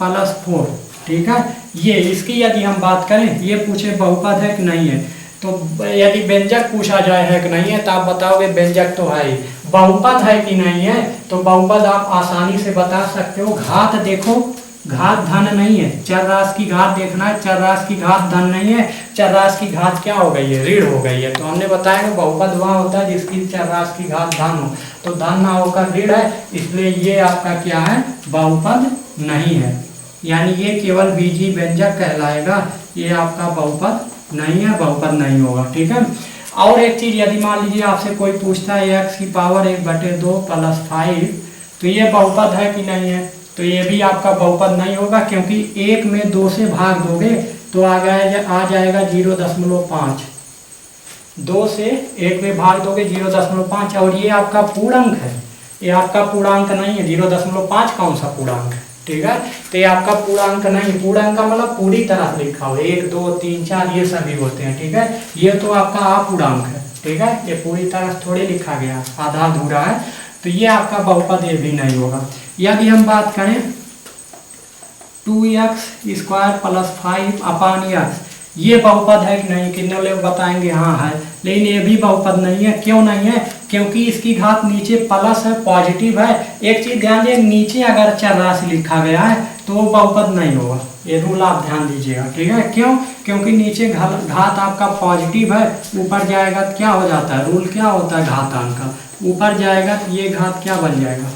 + 4, ठीक है। ये इसकी यदि हम बात करें, ये पूछे बहुपद है कि नहीं है, तो यदि व्यंजक पूछा जाए है कि नहीं है, तो आप बताओगे व्यंजक तो है ही। बहुपद है कि नहीं है, तो बहुपद आप आसानी से बता सकते हो। घात देखो, घात धन नहीं है, चर राशि की घात देखना है, चर राशि की घात धन नहीं है, चर राशि की घात क्या हो गई है, ऋण हो गई है। तो हमने बताया कि बहुपद वहाँ होता है जिसकी चर राशि की घात धन हो, तो धन ना होकर ऋण है, इसलिए ये आपका क्या है, बहुपद नहीं है, यानी ये केवल बीजी व्यंजक कहलाएगा, ये आपका बहुपद नहीं है, बहुपद नहीं होगा, ठीक है। और एक चीज, यदि मान लीजिए आपसे कोई पूछता है x⁻1/2 + 5, तो ये बहुपद है कि नहीं है, तो ये भी आपका बहुपद नहीं होगा, क्योंकि 1 में 2 से भाग दोगे तो आ जाएगा 0.5, 2 से 1 में भाग दोगे 0.5, और ये आपका पूर्णांक है, ये आपका पूर्णांक नहीं है, 0.5 कौन सा पूर्णांक है, ठीक है। तो ये आपका पूर्णांक नहीं, पूर्णांक का मतलब पूरी तरह से लिखा हो, 1 2 3 4 ये सभी होते हैं, ठीक है। ये तो आपका अपूर्णांक है, ठीक है, ये पूरी तरह से थोड़ी लिखा गया, आधा अधूरा है, तो ये आपका बहुपद ये भी नहीं होगा। यदि हम बात करें 2x² + 5/x, ये बहुपद है कि नहीं, कितने लोग बताएंगे हाँ है, लेकिन ये भी बहुपद नहीं है। क्यों नहीं है, क्योंकि इसकी घात नीचे प्लस है, पॉजिटिव है। एक चीज ध्यान दीजिए, नीचे अगर चर राशि लिखा गया है तो वो बहुपद नहीं होगा, ये रूल आप ध्यान दीजिएगा, ठीक है। क्यों, क्योंकि नीचे घात आपका पॉजिटिव है, ऊपर जाएगा तो क्या हो जाता है, रूल क्या होता है घातांक का, ऊपर जाएगा तो ये घात क्या बन जाएगा,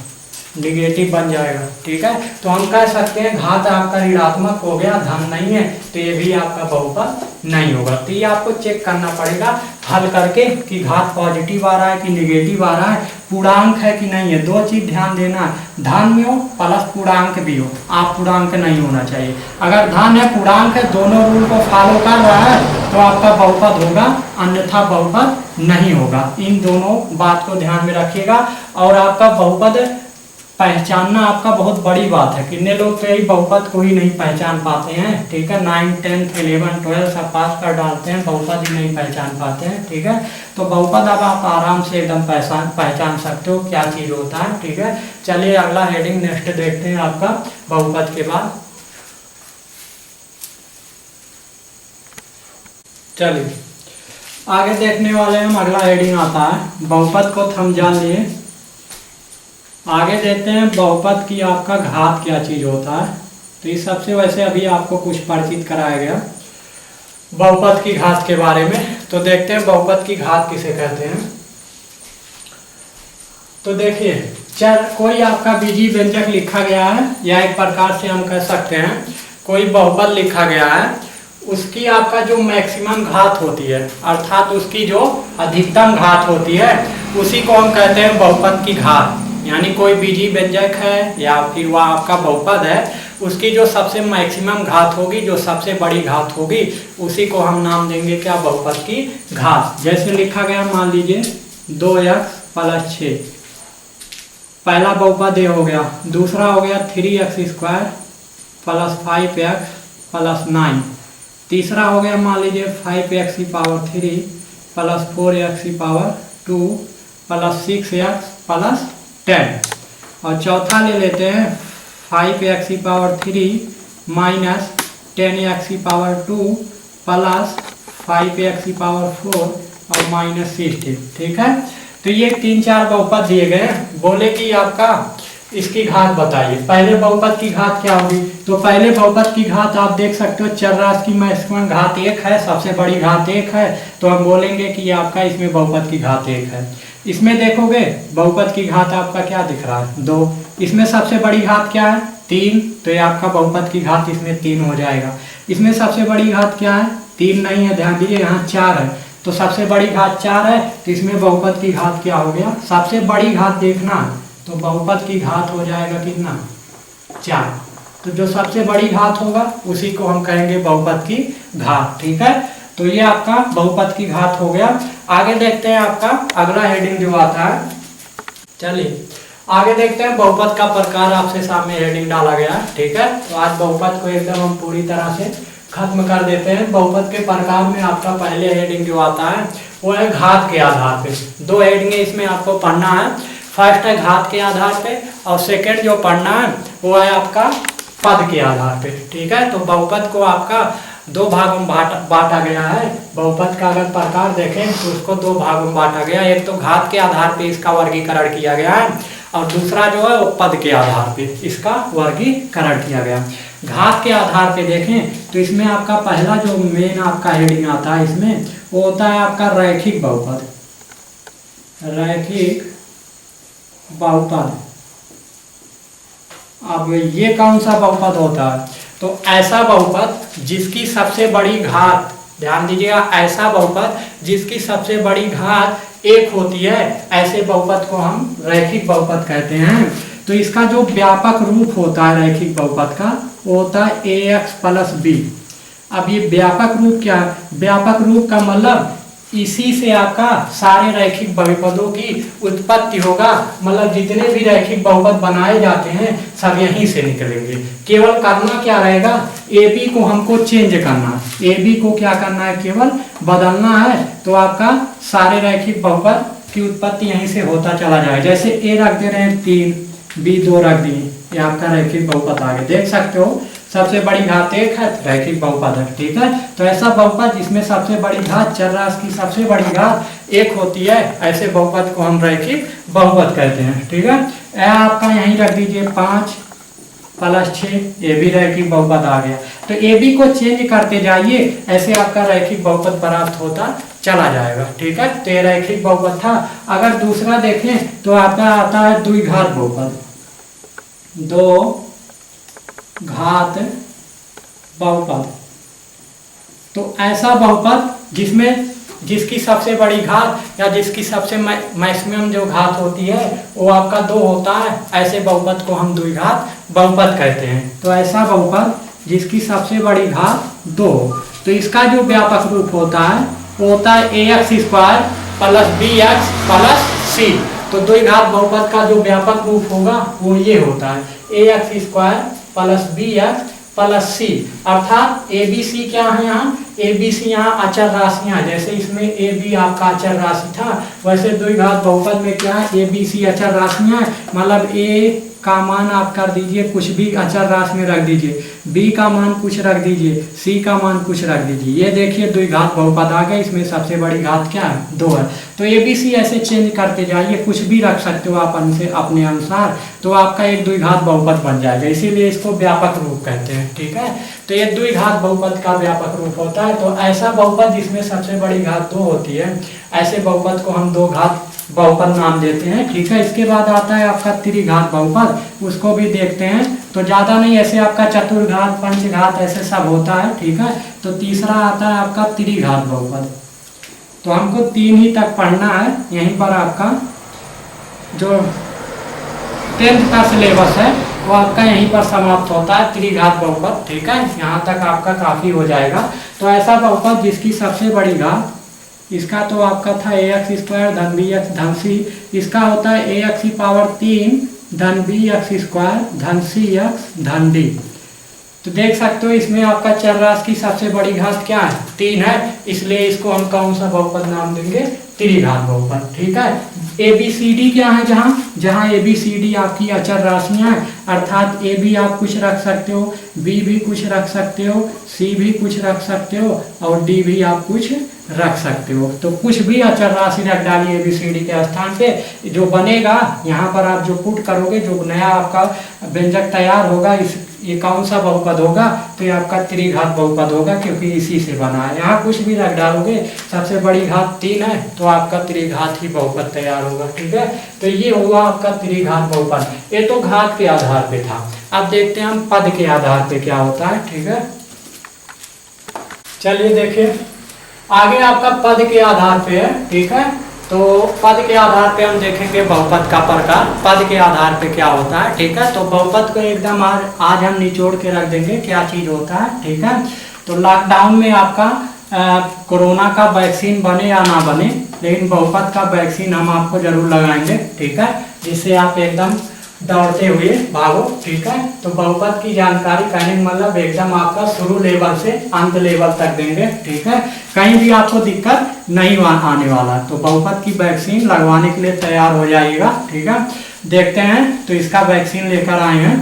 निगेटिव बन जाएगा, ठीक है। तो हम कह सकते हैं घात आपका ऋणात्मक हो गया, धन नहीं है, तो ये भी आपका बहुपद नहीं होगा। तो ये आपको चेक करना पड़ेगा हल करके कि घात पॉजिटिव आ रहा है कि निगेटिव आ रहा है, पूर्णांक है कि नहीं है। 2 चीज ध्यान देना है, धन में हो प्लस पूर्णांक भी हो, आप पूर्णांक नहीं होना चाहिए। अगर धन है पूर्णांक है, दोनों रूल को फॉलो कर रहा है तो आपका बहुपद होगा, अन्यथा बहुपद नहीं होगा। इन दोनों बात को ध्यान में रखिएगा, और आपका बहुपद पहचानना आपका बहुत बड़ी बात है। कितने लोग तो यही बहुपद को ही नहीं पहचान पाते हैं, ठीक है। 9 10 11 12 सब पास कर डालते हैं, बहुपद ही नहीं पहचान पाते हैं, ठीक है। तो बहुपद अब आप आराम से एकदम पहचान सकते हो क्या चीज़ होता है, ठीक है। चलिए अगला हेडिंग नेक्स्ट देखते हैं आपका बहुपद के बाद। चलिए आगे देखने वाले हम, अगला हेडिंग आता है बहुपद को हम जान लिए। आगे देखते हैं बहुपद की आपका घात क्या चीज होता है। तो इस सबसे वैसे अभी आपको कुछ परिचित कराया गया बहुपद की घात के बारे में। तो देखते हैं बहुपद की घात किसे कहते हैं। तो देखिए कोई आपका बीजीय व्यंजक लिखा गया है, या एक प्रकार से हम कह सकते हैं कोई बहुपद लिखा गया है, उसकी आपका जो मैक्सिमम घात होती है अर्थात उसकी जो अधिकतम घात होती है उसी को हम कहते हैं बहुपद की घात। यानी कोई बीजीय व्यंजक है या फिर वह आपका बहुपद है, उसकी जो सबसे मैक्सिमम घात होगी, जो सबसे बड़ी घात होगी, उसी को हम नाम देंगे क्या, बहुपद की घात। जैसे लिखा गया मान लीजिए 2x + 6, पहला बहुपद ये हो गया। दूसरा हो गया 3x² + 5x + 9। तीसरा हो गया मान लीजिए 5x³ + 4x² + 6x + 10। और चौथा ले लेते हैं 5x³ - 10x² + 5x4 और -16। ठीक है, तो ये 3-4 बहुपद दिए गए हैं। बोले कि आपका इसकी घात बताइए। पहले बहुपद की घात क्या होगी, तो पहले बहुपद की घात आप देख सकते हो चरराशि की मैक्सिमम घात 1 है, सबसे बड़ी घात 1 है, तो हम बोलेंगे कि आपका इसमें बहुपद की घात 1 है। इसमें देखोगे बहुपद की घात आपका क्या दिख रहा है, 2। इसमें सबसे बड़ी घात क्या है, 3, तो ये आपका बहुपद की घात इसमें 3 हो जाएगा। इसमें सबसे बड़ी घात क्या है, 3 नहीं है, ध्यान दीजिए यहाँ 4 है, तो सबसे बड़ी घात 4 है, तो इसमें बहुपद की घात क्या हो गया, सबसे बड़ी घात देखना, तो बहुपद की घात हो जाएगा कितना, 4। तो जो सबसे बड़ी घात होगा उसी को हम कहेंगे बहुपद की घात। ठीक है, तो ये आपका बहुपद की घात हो गया। आगे देखते हैं आपका अगला हेडिंग जो आता है। चलिए आगे देखते हैं बहुपद का प्रकार, आपसे सामने हेडिंग डाला गया है। ठीक है, तो आज बहुपद को एकदम हम पूरी तरह से खत्म कर देते हैं। बहुपद के प्रकार में आपका पहले हेडिंग जो आता है वो है घात के आधार पे। 2 हेडिंग इसमें आपको पढ़ना है। फर्स्ट है घात के आधार पे, और सेकंड जो पढ़ना है वो है आपका पद के आधार पे। ठीक है, तो बहुपद को आपका 2 भागों में बांटा गया है। बहुपद का अगर प्रकार देखें तो उसको 2 भागों में बांटा गया। एक तो घात के आधार पे इसका वर्गीकरण किया गया है, और दूसरा जो है वो पद के आधार पे इसका वर्गीकरण किया गया। घात के आधार पे देखें तो इसमें आपका पहला जो मेन आपका हेडिंग आता है इसमें वो होता है आपका रैखिक बहुपद। रैखिक बहुपद, अब ये कौन सा बहुपद होता है, तो ऐसा बहुपद जिसकी सबसे बड़ी घात, ध्यान दीजिएगा, ऐसा बहुपद जिसकी सबसे बड़ी घात 1 होती है, ऐसे बहुपद को हम रैखिक बहुपद कहते हैं। तो इसका जो व्यापक रूप होता है रैखिक बहुपद का वो होता है ax + b। अब ये व्यापक रूप क्या है, व्यापक रूप का मतलब इसी से आपका सारे रैखिक बहुपदों की उत्पत्ति होगा। मतलब जितने भी रैखिक बहुपद बनाए जाते हैं सब यहीं से निकलेंगे। केवल करना क्या रहेगा, ए बी को हमको चेंज करना है, ए बी को क्या करना है, केवल बदलना है, तो आपका सारे रैखिक बहुपद की उत्पत्ति यहीं से होता चला जाए। जैसे ए रख दे रहे हैं 3, बी 2 रख दिए, ये आपका रैखिक बहुपद आगे देख सकते हो। सबसे बड़ी घात 1 है, रैखिक बहुपद है। ठीक है, तो ऐसा बहुपद जिसमें सबसे बड़ी घात, चरराशि की सबसे बड़ी घात 1 होती है, ऐसे बहुपद को हम रैखिक बहुपद कहते हैं। ठीक है, आपका यहीं रख दीजिए 5 + 6, ये भी रैखिक बहुपद आ गया। तो ए बी को चेंज करते जाइए, ऐसे आपका रैखिक बहुपद प्राप्त होता चला जाएगा। ठीक है, तो ये रैखिक बहुपद था। अगर दूसरा देखें तो आपका आता है द्विघात बहुपद, 2 घात बहुपद। तो ऐसा बहुपद जिसकी सबसे बड़ी घात या जिसकी सबसे मैक्सिमम जो घात होती है वो आपका 2 होता है, ऐसे बहुपद को हम द्विघात बहुपद कहते हैं। तो ऐसा बहुपद जिसकी सबसे बड़ी घात 2, तो इसका जो व्यापक रूप होता है वो होता है ax² + bx + c। तो द्विघात बहुपद का जो व्यापक रूप होगा वो ये होता है ax² + bx + c, अर्थात abc क्या है, यहाँ ए बी सी यहाँ अचर राशियाँ, जैसे इसमें ए बी आपका अचर राशि था, वैसे द्विघात बहुपद में क्या है, ए बी सी अचर राशियाँ, मतलब ए का मान आप कर दीजिए कुछ भी अचर राशि में रख दीजिए, बी का मान कुछ रख दीजिए, सी का मान कुछ रख दीजिए। ये देखिए द्विघात बहुपद आ गया, इसमें सबसे बड़ी घात क्या है, 2 है। तो ए बी सी ऐसे चेंज करते जाइए, कुछ भी रख सकते हो आप अपने अनुसार, तो आपका एक द्विघात बहुपद बन जाएगा। इसीलिए इसको व्यापक रूप कहते हैं, ठीक है। तो ये द्विघात बहुपद का व्यापक रूप होता है। तो ऐसा बहुपद जिसमें सबसे बड़ी घात 2 होती है, ऐसे बहुपद को हम दो घात बहुपद नाम देते हैं, ठीक है। इसके बाद आता है आपका त्रिघात बहुपद, उसको भी देखते हैं। तो ज़्यादा नहीं, ऐसे आपका चतुर्घात पंचघात ऐसे सब होता है, ठीक है। तो तीसरा आता है आपका त्रिघात बहुपद। तो हमको 3 ही तक पढ़ना है, यहीं पर आपका जो 10th का सिलेबस है वो आपका यहीं पर समाप्त होता है, त्रिघात बहुपद, ठीक है। यहाँ तक आपका काफ़ी हो जाएगा। तो ऐसा बहुपद जिसकी सबसे बड़ी घात, इसका तो आपका था ए एक्स स्क्वायर धन बी एक्स धन सी, इसका होता है ए एक्स की पावर 3 धन बी एक्स स्क्वायर धन सी एक्स धन डी। तो देख सकते हो इसमें आपका चर राशि की सबसे बड़ी घात क्या है, 3 है, इसलिए इसको हम कौन सा बहुपद नाम देंगे, त्रिघात बहुपद, ठीक है। ए बी सी डी क्या है, जहाँ ए बी सी डी आपकी अचर राशियाँ हैं, अर्थात ए बी आप कुछ रख सकते हो, बी भी कुछ रख सकते हो, सी भी कुछ रख सकते हो और डी भी आप कुछ रख सकते हो। तो कुछ भी अचर राशि रख डालिए ए बी सी डी के स्थान पे, जो बनेगा यहाँ पर आप जो पुट करोगे, जो नया आपका व्यंजक तैयार होगा, ये कौन सा बहुपद होगा, तो ये आपका त्रिघात बहुपद होगा, क्योंकि इसी से बना है। यहाँ कुछ भी रख डालोगे, सबसे बड़ी घात 3 है, तो आपका त्रिघात ही बहुपद तैयार होगा, ठीक है। तो ये हुआ आपका त्रिघात बहुपद। ये तो घात के आधार पे था। अब देखते हैं हम पद के आधार पे क्या होता है, ठीक है। चलिए देखिए, आगे आपका पद के आधार पे है, ठीक है। तो पद के आधार पे हम देखेंगे बहुपद का प्रकार, पद के आधार पे क्या होता है, ठीक है। तो बहुपद को एकदम आज हम निचोड़ के रख देंगे क्या चीज़ होता है, ठीक है। तो लॉकडाउन में आपका कोरोना का वैक्सीन बने या ना बने, लेकिन बहुपद का वैक्सीन हम आपको जरूर लगाएंगे, ठीक है, जिससे आप एकदम दौड़ते हुए भागो, ठीक है। तो बहुपद की जानकारी कहने का मतलब एकदम आपका शुरू लेवल से अंत लेवल तक देंगे, ठीक है। कहीं भी आपको दिक्कत नहीं आने वाला। तो बहुपद की वैक्सीन लगवाने के लिए तैयार हो जाइएगा, ठीक है। देखते हैं, तो इसका वैक्सीन लेकर आए हैं।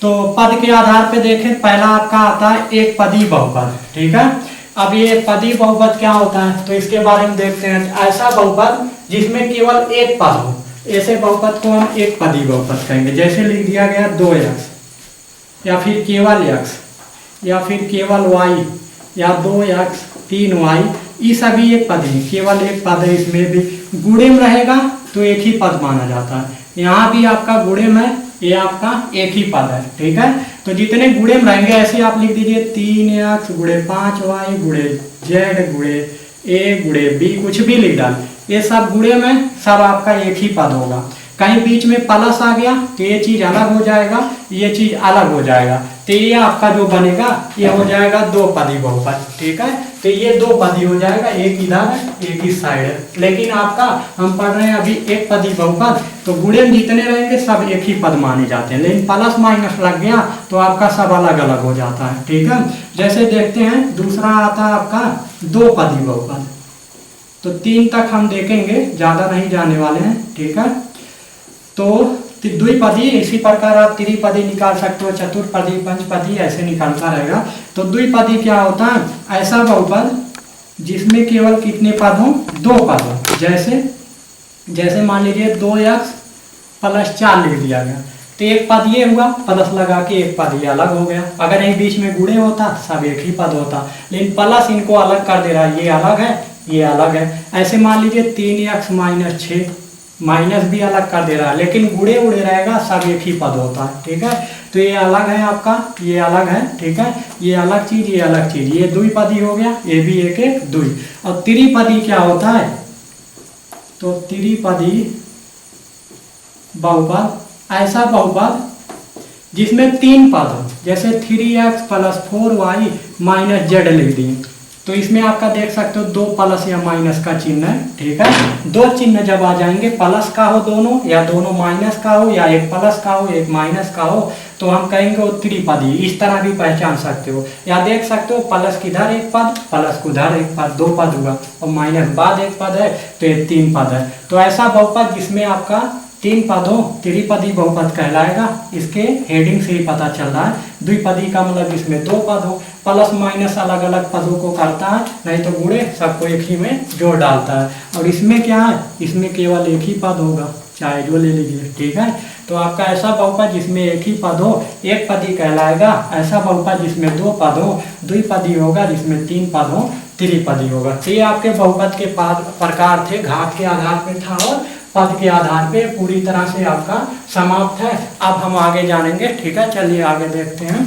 तो पद के आधार पे देखें, पहला आपका आता है एक पदी बहुपद, ठीक है। अब ये पदी बहुपद क्या होता है, तो इसके बारे में देखते हैं। ऐसा बहुपद जिसमें केवल एक पद हो, ऐसे बहुपद को हम एक पदी बहुपद कहेंगे। जैसे लिख दिया गया 2x, या फिर केवल x, या फिर केवल y, या 2x 3y, ये सभी एक पद है, केवल एक पद है। इसमें भी गुणे में रहेगा तो एक ही पद माना जाता है। यहाँ भी आपका गुणे में, ये आपका एक ही पद है, ठीक है। तो जितने गुणे में रहेंगे ऐसे आप लिख दीजिए 3x गुणे 5y गुणे z गुणे a गुणे b, कुछ भी लिख डाल, ये सब गुणे में सब आपका एक ही पद होगा। कहीं बीच में प्लस आ गया तो ये चीज अलग हो जाएगा, ये चीज अलग हो जाएगा। तो ये आपका जो बनेगा ये हो जाएगा 2 पदी बहुपद, ठीक है। तो ये 2 पदी हो जाएगा, एक इधर है एक इस साइड है। लेकिन आपका हम पढ़ रहे हैं अभी एक पदी बहुपद, तो गुणे में जितने रहेंगे सब एक ही पद माने जाते हैं। लेकिन प्लस माइनस लग गया तो आपका सब अलग अलग हो जाता है, ठीक है। जैसे देखते हैं, दूसरा आता है आपका 2 पदी बहुपद। तो 3 तक हम देखेंगे, ज्यादा नहीं जाने वाले हैं, ठीक है। तो द्विपदी, इसी प्रकार आप त्रिपदी निकाल सकते हो, चतुर्पदी पंचपदी ऐसे निकालता रहेगा। तो द्विपदी क्या होता है, ऐसा बहुपद जिसमें केवल कितने पद हो, 2 पद हो। जैसे मान लीजिए 2x + 4 लिख दिया गया, तो एक पद ये हुआ, प्लस लगा के एक पद ये अलग हो गया। अगर यही बीच में गुणे होता सब एक ही पद होता, लेकिन प्लस इनको अलग कर दे रहा है, ये अलग है ये अलग है। ऐसे मान लीजिए 3x - 6, माइनस भी अलग कर दे रहा है, लेकिन गुणे उड़े रहेगा सब एक ही पद होता है, ठीक है। तो ये अलग है आपका, ये अलग है, ठीक है। ये अलग चीज ये अलग चीज, ये द्विपदी हो गया, ये भी एक एक द्वि। और त्रिपदी क्या होता है, तो त्रिपदी बहुपद ऐसा बहुपद जिसमें 3 पद हो। जैसे 3x + 4y - z लिख दिए, तो इसमें आपका देख सकते हो दो प्लस या माइनस का चिन्ह है, ठीक है। दो चिन्ह जब आ जाएंगे, प्लस का हो दोनों या दोनों माइनस का हो या एक प्लस का हो एक माइनस का हो, तो हम कहेंगे वो त्रिपदी। इस तरह भी पहचान सकते हो, या देख सकते हो प्लस किधर एक पद, प्लस उधर एक पद, दो पद हुआ, और माइनस बाद एक पद है तो ये तीन पद है। तो ऐसा बहुपद जिसमें आपका तीन पदों त्रिपदी बहुपद कहलाएगा। इसके हेडिंग से ही पता चल रहा है। द्विपदी का मतलब इसमें दो पद हो, प्लस माइनस अलग अलग पदों को करता है, नहीं तो गुणे सबको एक ही में जोड़ डालता है। और इसमें क्या है, इसमें केवल एक ही पद होगा, चाहे जो ले लीजिए, ठीक है। तो आपका ऐसा बहुपद जिसमें एक ही पद हो एक पदी कहलाएगा। ऐसा बहुपद जिसमें दो पद हो द्विपदी होगा, जिसमें तीन पद हो त्रिपदी होगा। तो ये आपके बहुपद के प्रकार थे, घात के आधार पे था और पद के आधार पे पूरी तरह से आपका समाप्त है। अब हम आगे जानेंगे, ठीक है। चलिए आगे देखते हैं।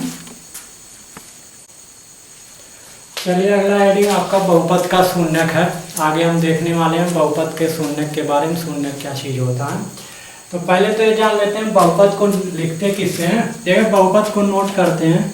चलिए अगला हेडिंग आपका बहुपद का शून्यक है। आगे हम देखने वाले हैं बहुपद के शून्यक के बारे में, शून्यक क्या चीज होता है। तो पहले तो ये जान लेते हैं बहुपद को लिखते किससे हैं। देखिए बहुपद को नोट करते हैं,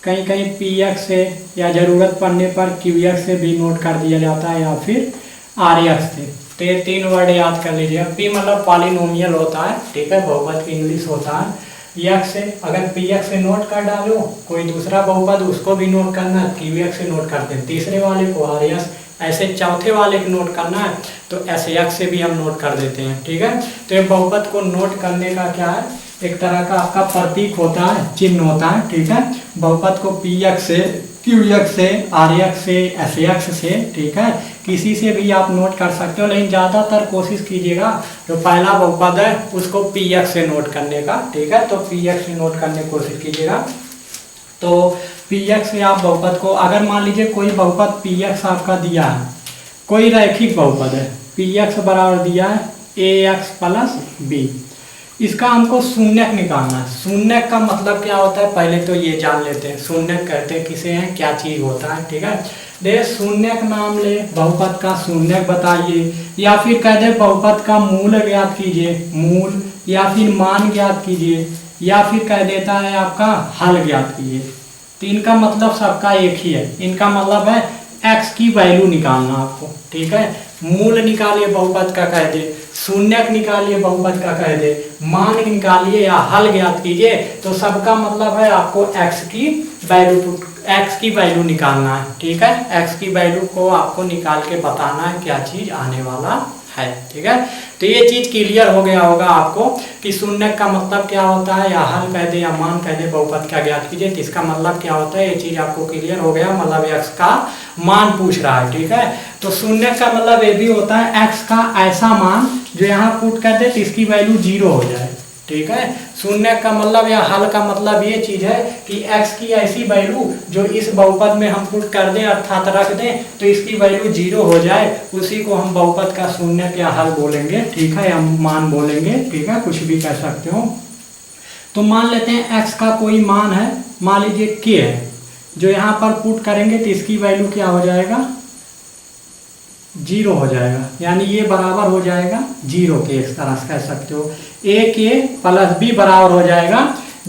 कहीं कहीं px से या जरूरत पड़ने पर qx से भी नोट कर दिया जाता है, या फिर rx से। तो ये तीन वर्ड याद कर लीजिए। p मतलब पॉलिनोमियल होता है, ठीक है, बहुपद की इंग्लिश होता है। x से अगर px से नोट कर डालो, कोई दूसरा बहुपद उसको भी नोट करना है, qx से नोट करते हैं, तीसरे वाले को rx, ऐसे चौथे वाले को नोट करना है तो sx से भी हम नोट कर देते हैं, ठीक है। तो ये बहुपद को नोट करने का क्या है, एक तरह का आपका प्रतीक होता है, चिन्ह होता है, ठीक है। बहुपद को px से qx से rx से sx से, ठीक है, किसी से भी आप नोट कर सकते हो, लेकिन ज़्यादातर कोशिश कीजिएगा जो पहला बहुपद है उसको px से नोट करने का, ठीक है। तो px से नोट करने की कोशिश कीजिएगा। तो px से आप बहुपद को, अगर मान लीजिए कोई बहुपद px आपका दिया है, कोई रैखिक बहुपद है, px बराबर दिया है ax प्लस b, इसका हमको शून्यक निकालना है। शून्यक का मतलब क्या होता है, पहले तो ये जान लेते हैं। शून्यक कहते हैं किसे हैं, क्या चीज होता है, ठीक है। देखिए शून्यक नाम ले, बहुपद का शून्यक बताइए, या फिर कह दे बहुपद का मूल ज्ञात कीजिए, मूल, या फिर मान ज्ञात कीजिए, या फिर कह देता है आपका हल ज्ञात कीजिए। तो इनका मतलब सबका एक ही है। इनका मतलब है x की वैल्यू निकालना आपको, ठीक है। मूल निकालिए बहुपद का कह दे, शून्यक निकालिए बहुपद का कह दे, मान निकालिए या हल ज्ञात कीजिए, तो सबका मतलब है आपको x की वैल्यू निकालना है, ठीक है। x की वैल्यू को आपको निकाल के बताना है क्या चीज आने वाला है, ठीक है। तो ये चीज क्लियर हो गया होगा आपको कि शून्यक का मतलब क्या होता है, या हल कह दे या मान कह दे, बहुपद क्या ज्ञात कीजिए, तो इसका मतलब क्या होता है, ये चीज आपको क्लियर हो गया। मतलब x का मान पूछ रहा है, ठीक है। तो शून्यक का मतलब ये भी होता है x का ऐसा मान जो यहाँ पुट कर दे तो इसकी वैल्यू 0 हो जाए, ठीक है। शून्यक का मतलब या हल का मतलब ये चीज है कि x की ऐसी वैल्यू जो इस बहुपद में हम पुट कर दें अर्थात रख दें तो इसकी वैल्यू 0 हो जाए, उसी को हम बहुपद का शून्यक या हल बोलेंगे, ठीक है, या मान बोलेंगे, ठीक है, कुछ भी कह सकते हो। तो मान लेते हैं x का कोई मान है, मान लीजिए k है, जो यहाँ पर पुट करेंगे तो इसकी वैल्यू क्या हो जाएगा, 0 हो जाएगा, यानी ये बराबर हो जाएगा 0 के। इस तरह से कह सकते हो a के प्लस b बराबर हो जाएगा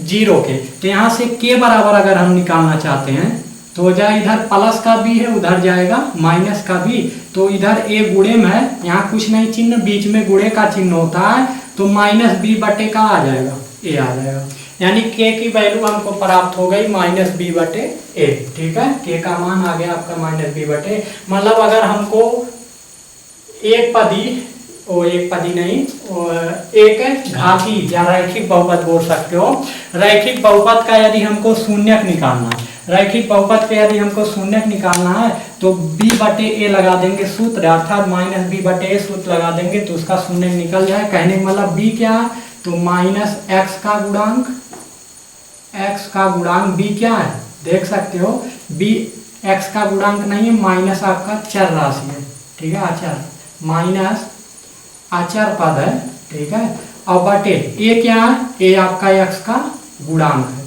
0 के। तो यहाँ से k बराबर अगर हम निकालना चाहते हैं तो हो जाए, इधर प्लस का b है उधर जाएगा माइनस का b, तो इधर a गुणे में है, यहाँ कुछ नहीं चिन्ह, बीच में गुणे का चिन्ह होता है, तो माइनस b बटे का आ जाएगा, a आ जाएगा, यानी k की वैल्यू हमको प्राप्त हो गई माइनस b बटे a, ठीक है। k का मान आ गया आपका माइनस b बटे, मतलब अगर हमको एक पदी नहीं, एक घाती या रैखिक बहुपद बोल सकते हो, रैखिक बहुपद का यदि हमको शून्यक निकालना है, रैखिक बहुपद का यदि हमको शून्यक निकालना है तो b बटे a लगा देंगे सूत्र, अर्थात माइनस b बटे a सूत्र लगा देंगे तो उसका शून्यक निकल जाए। कहने का मतलब b क्या है, तो माइनस x का गुणांक b क्या है, देख सकते हो b x का गुणांक नहीं है, माइनस आपका चर राशि है, ठीक है, अचर, माइनस अचर पद है, ठीक है। और बटे a क्या है, a आपका x का गुणांक है,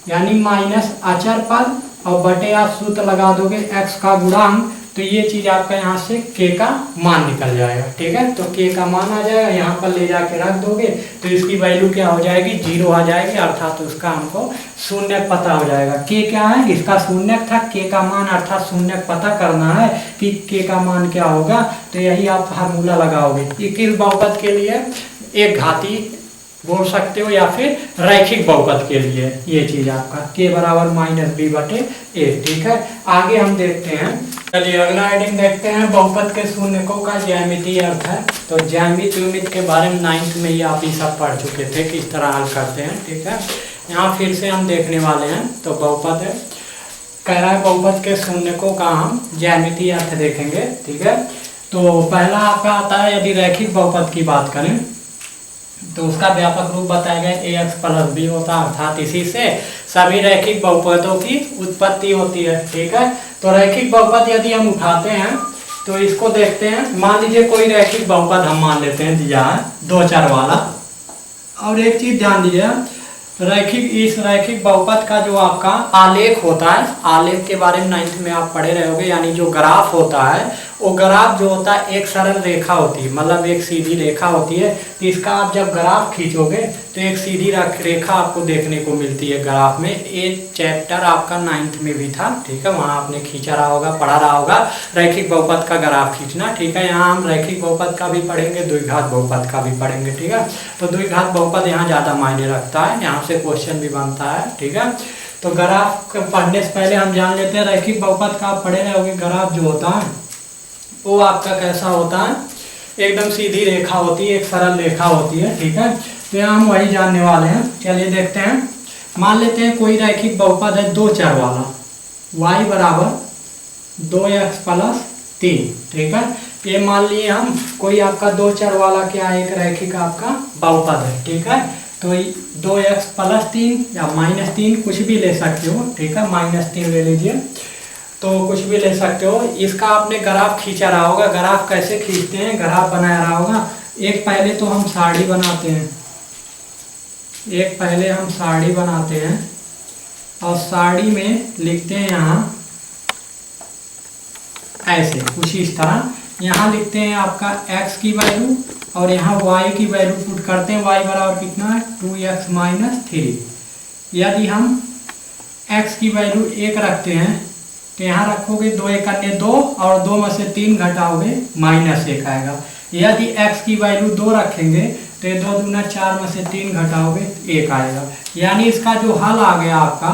यानी माइनस अचर पद और बटे आप सूत्र लगा दोगे x का गुणांक, तो ये चीज़ आपका यहाँ से के का मान निकल जाएगा। ठीक है, तो के का मान आ जाएगा, यहाँ पर ले जाके रख दोगे तो इसकी वैल्यू क्या हो जाएगी, 0 आ जाएगी, अर्थात उसका हमको शून्यक पता हो जाएगा। के क्या है, इसका शून्यक था, के का मान अर्थात शून्यक पता करना है कि के का मान क्या होगा, तो यही आप फार्मूला लगाओगे। इस बहुपद के लिए एक घाती बोल सकते हो या फिर रैखिक बहुपद के लिए ये चीज आपका के बराबर -b/a। ठीक है, आगे हम देखते हैं। चलिए अगला हेडिंग देखते हैं, बहुपद के शून्यकों का ज्यामितीय अर्थ है। तो ज्यामिति के बारे में 9th में ही आप ये सब पढ़ चुके थे, किस तरह हल करते हैं। ठीक है, यहाँ फिर से हम देखने वाले हैं। तो बहुपद है, कह रहा है बहुपद के शून्यकों का हम ज्यामितीय अर्थ देखेंगे। ठीक है, तो पहला आपका आता है, यदि रैखिक बहुपद की बात करें तो उसका व्यापक रूप बताया गया ax + b होता है, अर्थात इसी से सभी रैखिक बहुपदों की उत्पत्ति होती है। ठीक है, तो रैखिक बहुपद यदि हम उठाते हैं तो इसको देखते हैं। मान लीजिए कोई रैखिक बहुपद हम मान लेते हैं, दिया है 2 चर वाला। और एक चीज ध्यान दीजिए, इस रैखिक बहुपद का जो आपका आलेख होता है, आलेख के बारे में 9th में आप पढ़े रहोगे, यानी जो ग्राफ होता है, वो ग्राफ जो होता है एक सरल रेखा होती है, मतलब एक सीधी रेखा होती है। तो इसका आप जब ग्राफ खींचोगे तो एक सीधी रेखा आपको देखने को मिलती है ग्राफ में। एक चैप्टर आपका 9th में भी था। ठीक है, वहाँ आपने खींचा रहा होगा, पढ़ा रहा होगा रैखिक बहुपद का ग्राफ खींचना। ठीक है, यहाँ हम रैखिक बहुपद का भी पढ़ेंगे, द्विघात बहुपद का भी पढ़ेंगे। ठीक है, तो द्विघात बहुपद यहाँ ज़्यादा मायने रखता है, यहाँ से क्वेश्चन भी बनता है। ठीक है, तो ग्राफ पढ़ने से पहले हम जान लेते हैं, रैखिक बहुपद का आप पढ़े रहोगे, ग्राफ जो होता है वो आपका कैसा होता है, एकदम सीधी रेखा होती है, एक सरल रेखा होती है। ठीक है, तो यहाँ हम वही जानने वाले हैं। चलिए देखते हैं, मान लेते हैं कोई रैखिक बहुपद है 2 चर वाला, y = 2x + 3। ठीक है, ये मान लिए हम कोई आपका 2 चर वाला क्या है, एक रैखिक आपका बहुपद है। ठीक है, तो 2x + 3 या -3 कुछ भी ले सकते हो। ठीक है, -3 ले लीजिए, तो कुछ भी ले सकते हो। इसका आपने ग्राफ खींचा रहा होगा। ग्राफ कैसे खींचते हैं, ग्राफ बनाया रहा होगा। एक पहले तो हम सारणी बनाते हैं, और सारणी में लिखते हैं यहाँ ऐसे, कुछ इस तरह। यहाँ लिखते हैं आपका x की वैल्यू और यहाँ y की वैल्यू पुट करते हैं। y बराबर कितना है, 2x - 3। यदि हम x की वैल्यू 1 रखते हैं तो यहाँ रखोगे 2 × 2 और 2 में से 3 घटाओगे -1 आएगा। यदि x की वैल्यू 2 रखेंगे तो 2 दूना 4 में से 3 घटाओगे 1 आएगा। यानी इसका जो हल आ गया आपका,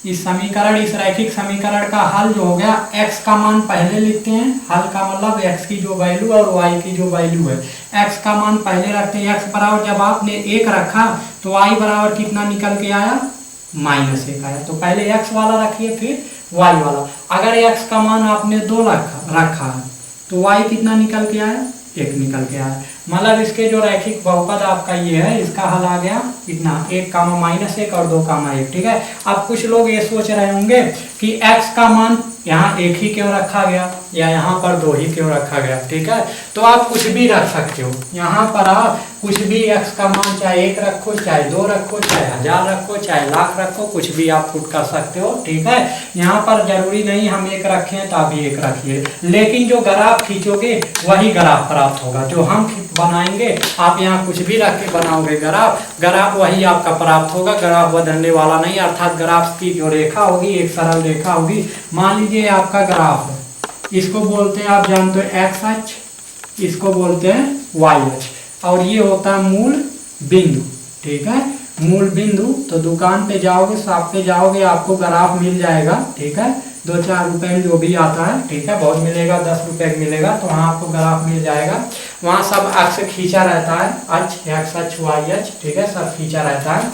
इस समीकरण, इस रैखिक समीकरण का हल जो हो गया, x का मान पहले लिखते हैं, हल का मतलब x की जो वैल्यू और y की जो वैल्यू है, x का मान पहले रखते हैं। x बराबर जब आपने 1 रखा तो y बराबर कितना निकल के आया, -1 आया। तो पहले x वाला रखिए फिर y वाला। अगर x का मान आपने 2 रखा है तो y कितना निकल के आया, 1 निकल के आया। मतलब इसके जो रैखिक बहुपद आपका ये है, इसका हल आ गया इतना, 1, -1 और 2, 1। ठीक है, अब कुछ लोग ये सोच रहे होंगे कि x का मान यहाँ 1 ही क्यों रखा गया या यहाँ पर 2 ही क्यों रखा गया। ठीक है, तो आप कुछ भी रख सकते हो। यहाँ पर आप कुछ भी x का मान चाहे 1 रखो, चाहे 2 रखो, चाहे 1000 रखो, चाहे लाख रखो, कुछ भी आप पुट कर सकते हो। ठीक है, यहाँ पर जरूरी नहीं हम 1 रखें तो आप भी 1 रखिए, लेकिन जो ग्राफ खींचोगे वही ग्राफ प्राप्त होगा। जो हम बनाएंगे, आप यहाँ कुछ भी रख के बनाओगे ग्राफ वही आपका प्राप्त होगा, ग्राफ बदलने वाला नहीं। अर्थात ग्राफ की जो रेखा होगी एक सरल रेखा होगी। मान लीजिए आपका ग्राफ है, इसको बोलते हैं, आप जानते हो एक्स अक्ष, इसको बोलते हैं वाई अक्ष, और ये होता है मूल बिंदु। ठीक है, मूल बिंदु। तो दुकान पे जाओगे, शॉप पे जाओगे, आपको ग्राफ मिल जाएगा। ठीक है, 2-4 रुपए में जो भी आता है। ठीक है, बहुत मिलेगा, 10 रुपए का मिलेगा, तो वहाँ आपको ग्राफ मिल जाएगा। वहाँ सब अक्ष खींचा रहता है, अक्ष, एक्स अक्ष, वाई अक्ष। ठीक है, सब खींचा रहता है।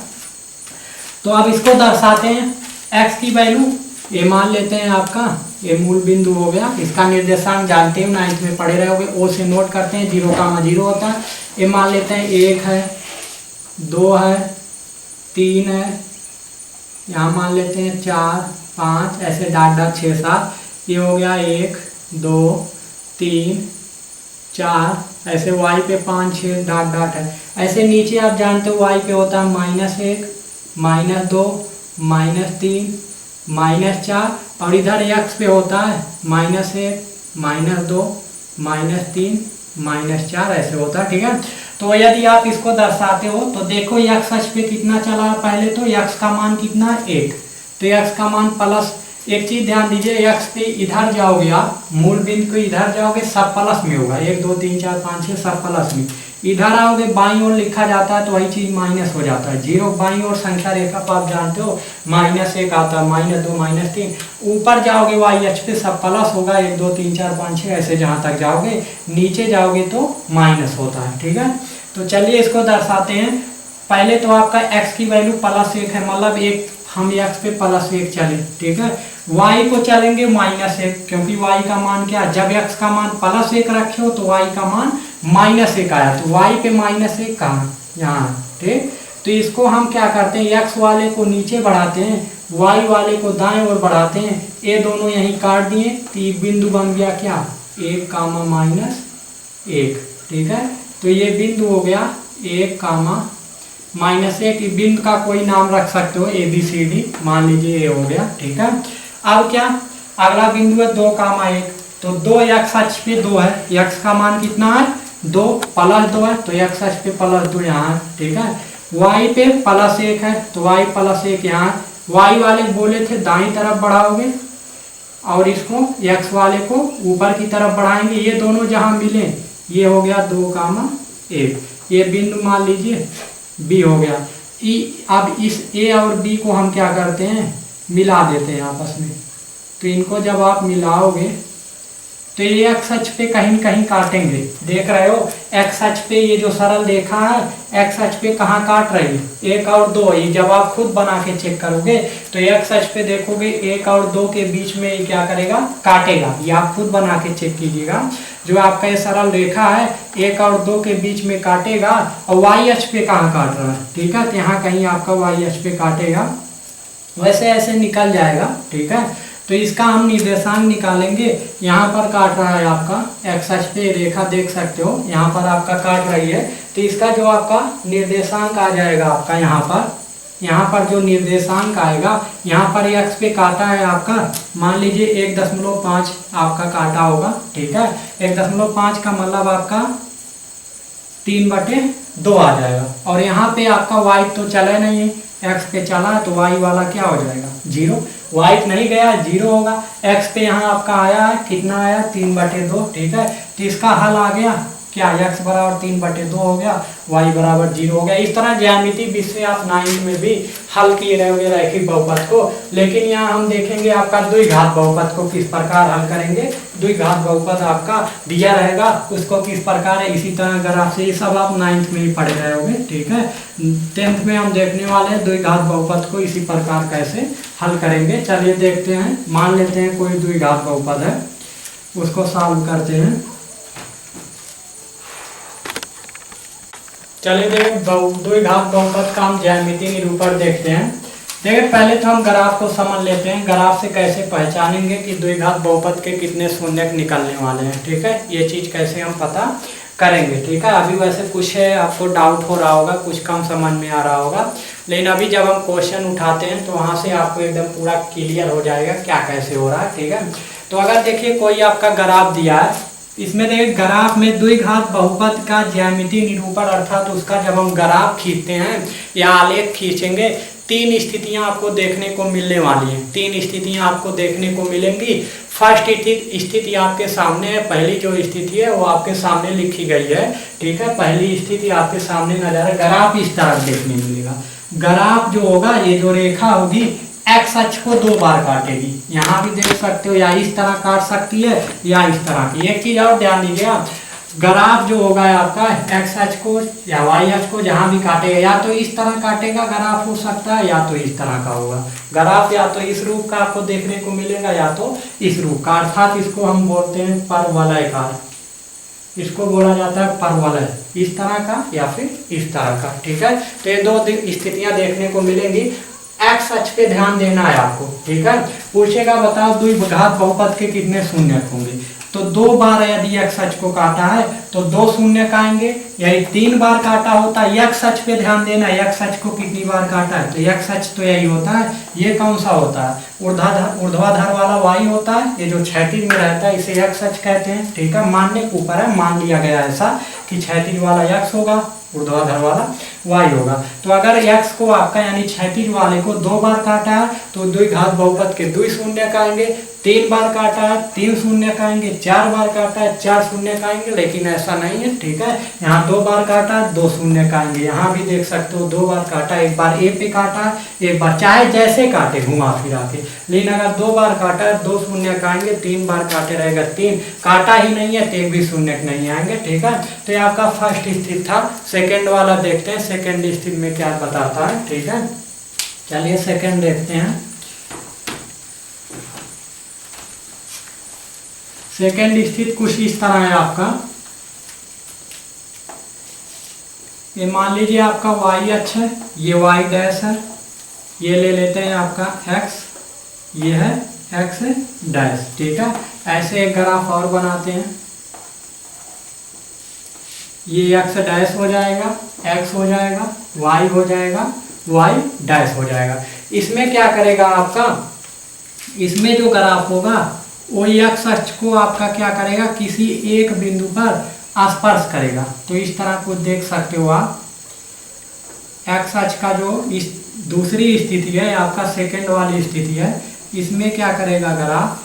तो अब इसको दर्शाते हैं, एक्स की वैल्यू ये मान लेते हैं आपका, ये मूल बिंदु हो गया। इसका निर्देशांक जानते हो, 9th में पढ़े रहोगे, ओ से नोट करते हैं, 0,0 होता है। ये मान लेते हैं 1 है, 2 है, 3 है, यहाँ मान लेते हैं 4, 5, ऐसे डाट 6, 7। ये हो गया 1, 2, 3, 4, ऐसे y पे 5, 6 डाट है। ऐसे नीचे आप जानते हो y पे होता है -1, -2, -3, -4, और इधर x पे होता है -1, -2, -3, -4 ऐसे होता है। ठीक है, तो यदि आप इसको दर्शाते हो तो देखो x अक्ष पे कितना चला है, पहले तो x का मान कितना है 1, तो x का मान प्लस, एक चीज ध्यान दीजिए, x पे इधर जाओगे आप, मूल बिंदु को इधर जाओगे सब प्लस में होगा, 1 2 3 4 5 6 सब प्लस में, इधर आओगे बाईं ओर लिखा जाता है तो वही चीज माइनस हो जाता है। 0 बाईं ओर संख्या रेखा पर आप जानते हो -1 आता है, -2 -3, ऊपर जाओगे y अक्ष पे सब प्लस होगा, 1 2 3 4 5 6 ऐसे जहां तक जाओगे, नीचे जाओगे तो माइनस होता है। ठीक है, तो चलिए इसको दर्शाते हैं। पहले तो आपका x की वैल्यू +1 है, मतलब एक हम x पे +1 चले। ठीक है, y को चलेंगे -1, क्योंकि y का मान क्या, जब x का मान +1 रखे हो तो y का मान -1 आया, तो y पे -1 कहाँ, यहाँ। ठीक, तो इसको हम क्या करते हैं, x वाले को नीचे बढ़ाते हैं, y वाले को दाएं ओर बढ़ाते हैं, ये दोनों यहीं काट दिए, तो ये बिंदु बन गया क्या, 1, -1। ठीक है, तो ये बिंदु हो गया 1, -1। बिंदु का कोई नाम रख सकते हो, ABCD, मान लीजिए ये हो गया। ठीक है, अब क्या, अगला बिंदु है 2, 1, तो 2 x अक्ष पे 2 है, x का मान कितना है 2, +2 है, तो x अक्ष पे +2 यहाँ है। ठीक है, y पे +1 है, तो y +1 यहाँ, y वाले बोले थे दाईं तरफ बढ़ाओगे और इसको x वाले को ऊपर की तरफ बढ़ाएंगे, ये दोनों जहां मिले ये हो गया 2, 1, ये बिंदु मान लीजिए B हो गया। अब इस A और B को हम क्या करते हैं, मिला देते हैं आपस में, तो इनको जब आप मिलाओगे तो ये x अक्ष पे कहीं कहीं काटेंगे, देख रहे हो x अक्ष पे ये जो सरल रेखा है x अक्ष पे कहाँ काट रही है, 1 और 2, ये जब आप खुद बना के चेक करोगे तो x अक्ष पे देखोगे 1 और 2 के बीच में ये क्या करेगा, काटेगा, ये आप खुद बना के चेक कीजिएगा। जो आपका ये सरल रेखा है 1 और 2 के बीच में काटेगा, और y अक्ष पे कहाँ काट रहा है, ठीक है, तो यहाँ कहीं आपका y अक्ष पे काटेगा, वैसे ऐसे निकल जाएगा। ठीक है, तो इसका हम निर्देशांक निकालेंगे, यहाँ पर काट रहा है आपका x अक्ष पे रेखा, देख सकते हो यहाँ पर आपका काट रही है, तो इसका जो आपका निर्देशांक आ जाएगा आपका यहाँ पर जो निर्देशांक आएगा, यहाँ पर x पे काटा है आपका, मान लीजिए 1.5 आपका काटा होगा। ठीक है, 1.5 का मतलब आपका 3/2 आ जाएगा, और यहाँ पे आपका y तो चला नहीं है, x पे चला है, तो y वाला क्या हो जाएगा 0, y नहीं गया 0 होगा, x पे यहाँ आपका आया है, कितना आया 3/2। ठीक है, तो इसका हल आ गया क्या, x बराबर 3/2 हो गया, y बराबर 0 हो गया। इस तरह ज्यामिति विषय आप 9th में भी हल किए रहेंगे रैखिक बहुपद को, लेकिन यहाँ हम देखेंगे आपका द्विघात बहुपद को किस प्रकार हल करेंगे। द्विघात बहुपद आपका दिया रहेगा, उसको किस प्रकार है, इसी तरह ग्राफ से, ये सब आप 9th में ही पढ़े रहे होंगे। ठीक है, 10th में हम देखने वाले हैं द्विघात बहुपद को इसी प्रकार कैसे हल करेंगे। चलिए देखते हैं, मान लेते हैं कोई द्विघात बहुपद है, उसको सॉल्व करते हैं। चलिए देखिए द्विघात बहुपद का हम ज्यामिति निरूपण देखते हैं। देखिए पहले तो हम ग्राफ को समझ लेते हैं, ग्राफ से कैसे पहचानेंगे कि द्विघात बहुपद के कितने शून्य निकलने वाले हैं। ठीक है, ये चीज कैसे हम पता करेंगे। ठीक है, अभी वैसे कुछ है आपको डाउट हो रहा होगा, कुछ कम समझ में आ रहा होगा, लेकिन अभी जब हम क्वेश्चन उठाते हैं तो वहां से आपको एकदम पूरा क्लियर हो जाएगा क्या कैसे हो रहा है। ठीक है, तो अगर देखिए कोई आपका ग्राफ दिया है, इसमें देखिए ग्राफ में द्विघात बहुपद का ज्यामिति निरूपण अर्थात उसका जब हम ग्राफ खींचते हैं या आलेख खींचेंगे, 3 स्थितियां आपको देखने को मिलने वाली हैं। 3 स्थितियां आपको देखने को मिलेंगी। फर्स्ट स्थिति आपके सामने है, पहली जो स्थिति है वो आपके सामने लिखी गई है। ठीक है, पहली स्थिति आपके सामने नजर है, ग्राफ इस तरह देखने मिलेगा। ग्राफ जो होगा, ये जो रेखा होगी एक्स अक्ष को 2 बार काटेगी, यहाँ भी देख सकते हो, या इस तरह काट सकती है या इस तरह की। एक चीज और ध्यान दीजिएगा, ग्राफ जो होगा आपका एक्स अक्ष को या वाई अक्ष को जहां भी काटेगा, या तो इस तरह काटेगा ग्राफ हो सकता है, या तो इस तरह का होगा ग्राफ, या तो इस रूप का आपको देखने को मिलेगा या तो इस रूप का, अर्थात इसको हम बोलते हैं परवलयकार, इसको बोला जाता है परवलय, इस तरह का या फिर इस तरह का। ठीक है, तो ये 2 स्थितियां देखने को मिलेंगी। एक्स अक्ष पे ध्यान देना है आपको। ठीक है, पूछेगा बताओ द्विघात बहुपद के कितने शून्य होंगे। तो 2 बार यदि x अक्ष को काटा है तो 2 शून्य आएंगे, यही 3 बार काटा होता है। x अक्ष पे ध्यान देना, x अक्ष को कितनी बार काटा है, तो x अक्ष तो यही होता है। ये कौन सा होता है, ऊर्ध्वाधर वाला y होता है, ये जो क्षैतिज में रहता है इसे x अक्ष कहते हैं। ठीक है, मानने के ऊपर है, मान लिया गया ऐसा कि क्षैतिज वाला x होगा, ऊर्ध्वाधर वाला y होगा। तो अगर x को आपका यानी क्षैतिज वाले को 2 बार काटा है तो द्विघात बहुपद के 2 शून्य आएंगे, 3 बार काटा है 3 शून्य आएंगे, 4 बार काटा है 4 शून्य आएंगे, लेकिन ऐसा नहीं है। ठीक है, यहाँ 2 बार काटा है 2 शून्य आएंगे, यहाँ भी देख सकते हो 2 बार काटा, एक बार ए पे काटा है, एक बार चाहे जैसे काटे घुमा फिरा के, लेकिन अगर 2 बार काटा है 2 शून्य आएंगे, 3 बार काटे रहेगा 3, काटा ही नहीं है तो एक भी शून्य नहीं आएंगे। ठीक है, तो ये आपका फर्स्ट स्थिति था। सेकेंड वाला देखते हैं, सेकेंड स्थिति में क्या बताता है। ठीक है, चलिए सेकेंड देखते हैं। सेकेंड स्थिति कुछ इस तरह है आपका, ये मान लीजिए आपका y अक्ष है, ये y डैश है, ये ले लेते हैं आपका x, ये है x डैश। ठीक है, ऐसे एक ग्राफ और बनाते हैं, ये x डैश हो जाएगा, x हो जाएगा, y हो जाएगा, y डैश हो जाएगा। इसमें क्या करेगा आपका, इसमें जो ग्राफ होगा वो x अक्ष को आपका क्या करेगा, किसी एक बिंदु पर स्पर्श करेगा। तो इस तरह को देख सकते हो आप, x अक्ष का जो इस दूसरी स्थिति है आपका सेकेंड वाली स्थिति है, इसमें क्या करेगा ग्राफ,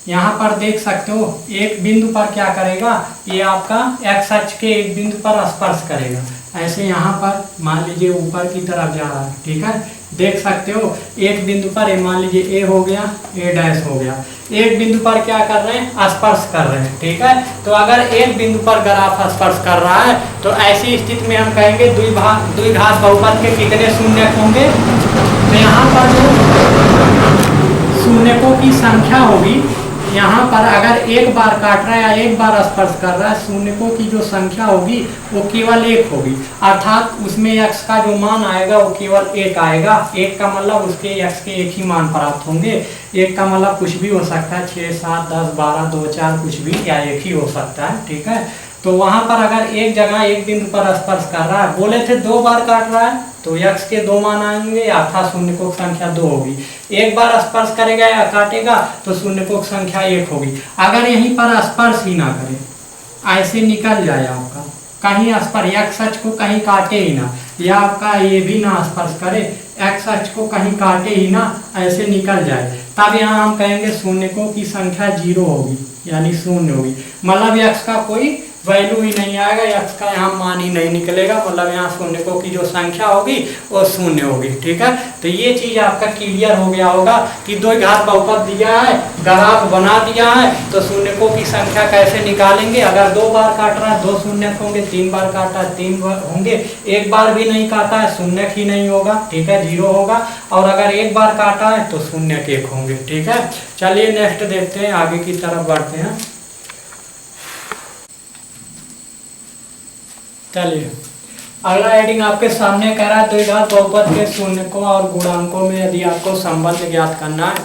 यहाँ पर देख सकते हो एक बिंदु पर क्या करेगा, ये आपका x अक्ष के एक बिंदु पर स्पर्श करेगा। ऐसे यहाँ पर मान लीजिए ऊपर की तरफ जा रहा है। ठीक है, देख सकते हो एक बिंदु पर ये मान लीजिए a हो गया, a डैश हो गया, एक बिंदु पर क्या कर रहे हैं, स्पर्श कर रहे हैं। ठीक है, तो अगर एक बिंदु पर ग्राफ स्पर्श कर रहा है तो ऐसी स्थिति में हम कहेंगे द्विघात बहुपद के कितने शून्य होंगे, तो यहाँ पर जो शून्यकों की संख्या होगी, यहाँ पर अगर एक बार काट रहा है या एक बार स्पर्श कर रहा है, शून्यकों की जो संख्या होगी वो केवल 1 होगी, अर्थात उसमें x का जो मान आएगा वो केवल 1 आएगा। 1 का मतलब उसके x के एक ही मान प्राप्त होंगे। 1 का मतलब कुछ भी हो सकता है, 6, 7, 10, 12, 2, 4 कुछ भी, या एक ही हो सकता है। ठीक है, तो वहां पर अगर एक जगह एक बिंदु पर स्पर्श कर रहा है, बोले थे 2 बार काट रहा है तो x के 2 मान आएंगे, अर्थात शून्यकों की संख्या 2 होगी। एक बार स्पर्श करेगा या काटेगा तो शून्यकों की संख्या 1 होगी। अगर यहीं पर स्पर्श ही ना करे, ऐसे निकल जाए आपका, कहीं स्पर्श x अक्ष को कहीं काटे ही ना, या आपका ये भी ना स्पर्श करे, x अक्ष को कहीं काटे ही ना, ऐसे निकल जाए, तब यहाँ हम कहेंगे शून्यकों की संख्या 0 होगी, यानी 0 होगी। मतलब x का कोई वैल्यू ही नहीं आएगा, x का यहाँ मान ही नहीं निकलेगा, मतलब यहाँ शून्यकों की जो संख्या होगी वो 0 होगी। ठीक है, तो ये चीज आपका क्लियर हो गया होगा कि द्विघात बहुपद दिया है, ग्राफ बना दिया है, तो शून्यकों की संख्या कैसे निकालेंगे। अगर 2 बार काट रहा है 2 शून्य होंगे, 3 बार काटा है 3 होंगे, एक बार भी नहीं काटा है शून्य ही नहीं होगा। ठीक है, 0 होगा, और अगर एक बार काटा है तो शून्य 1 होंगे। ठीक है, चलिए नेक्स्ट देखते हैं, आगे की तरफ बढ़ते हैं। चलिए अगला हेडिंग आपके सामने कह रहा है द्विघात बहुपद के शून्यकों और गुणांकों में यदि आपको संबंध ज्ञात करना है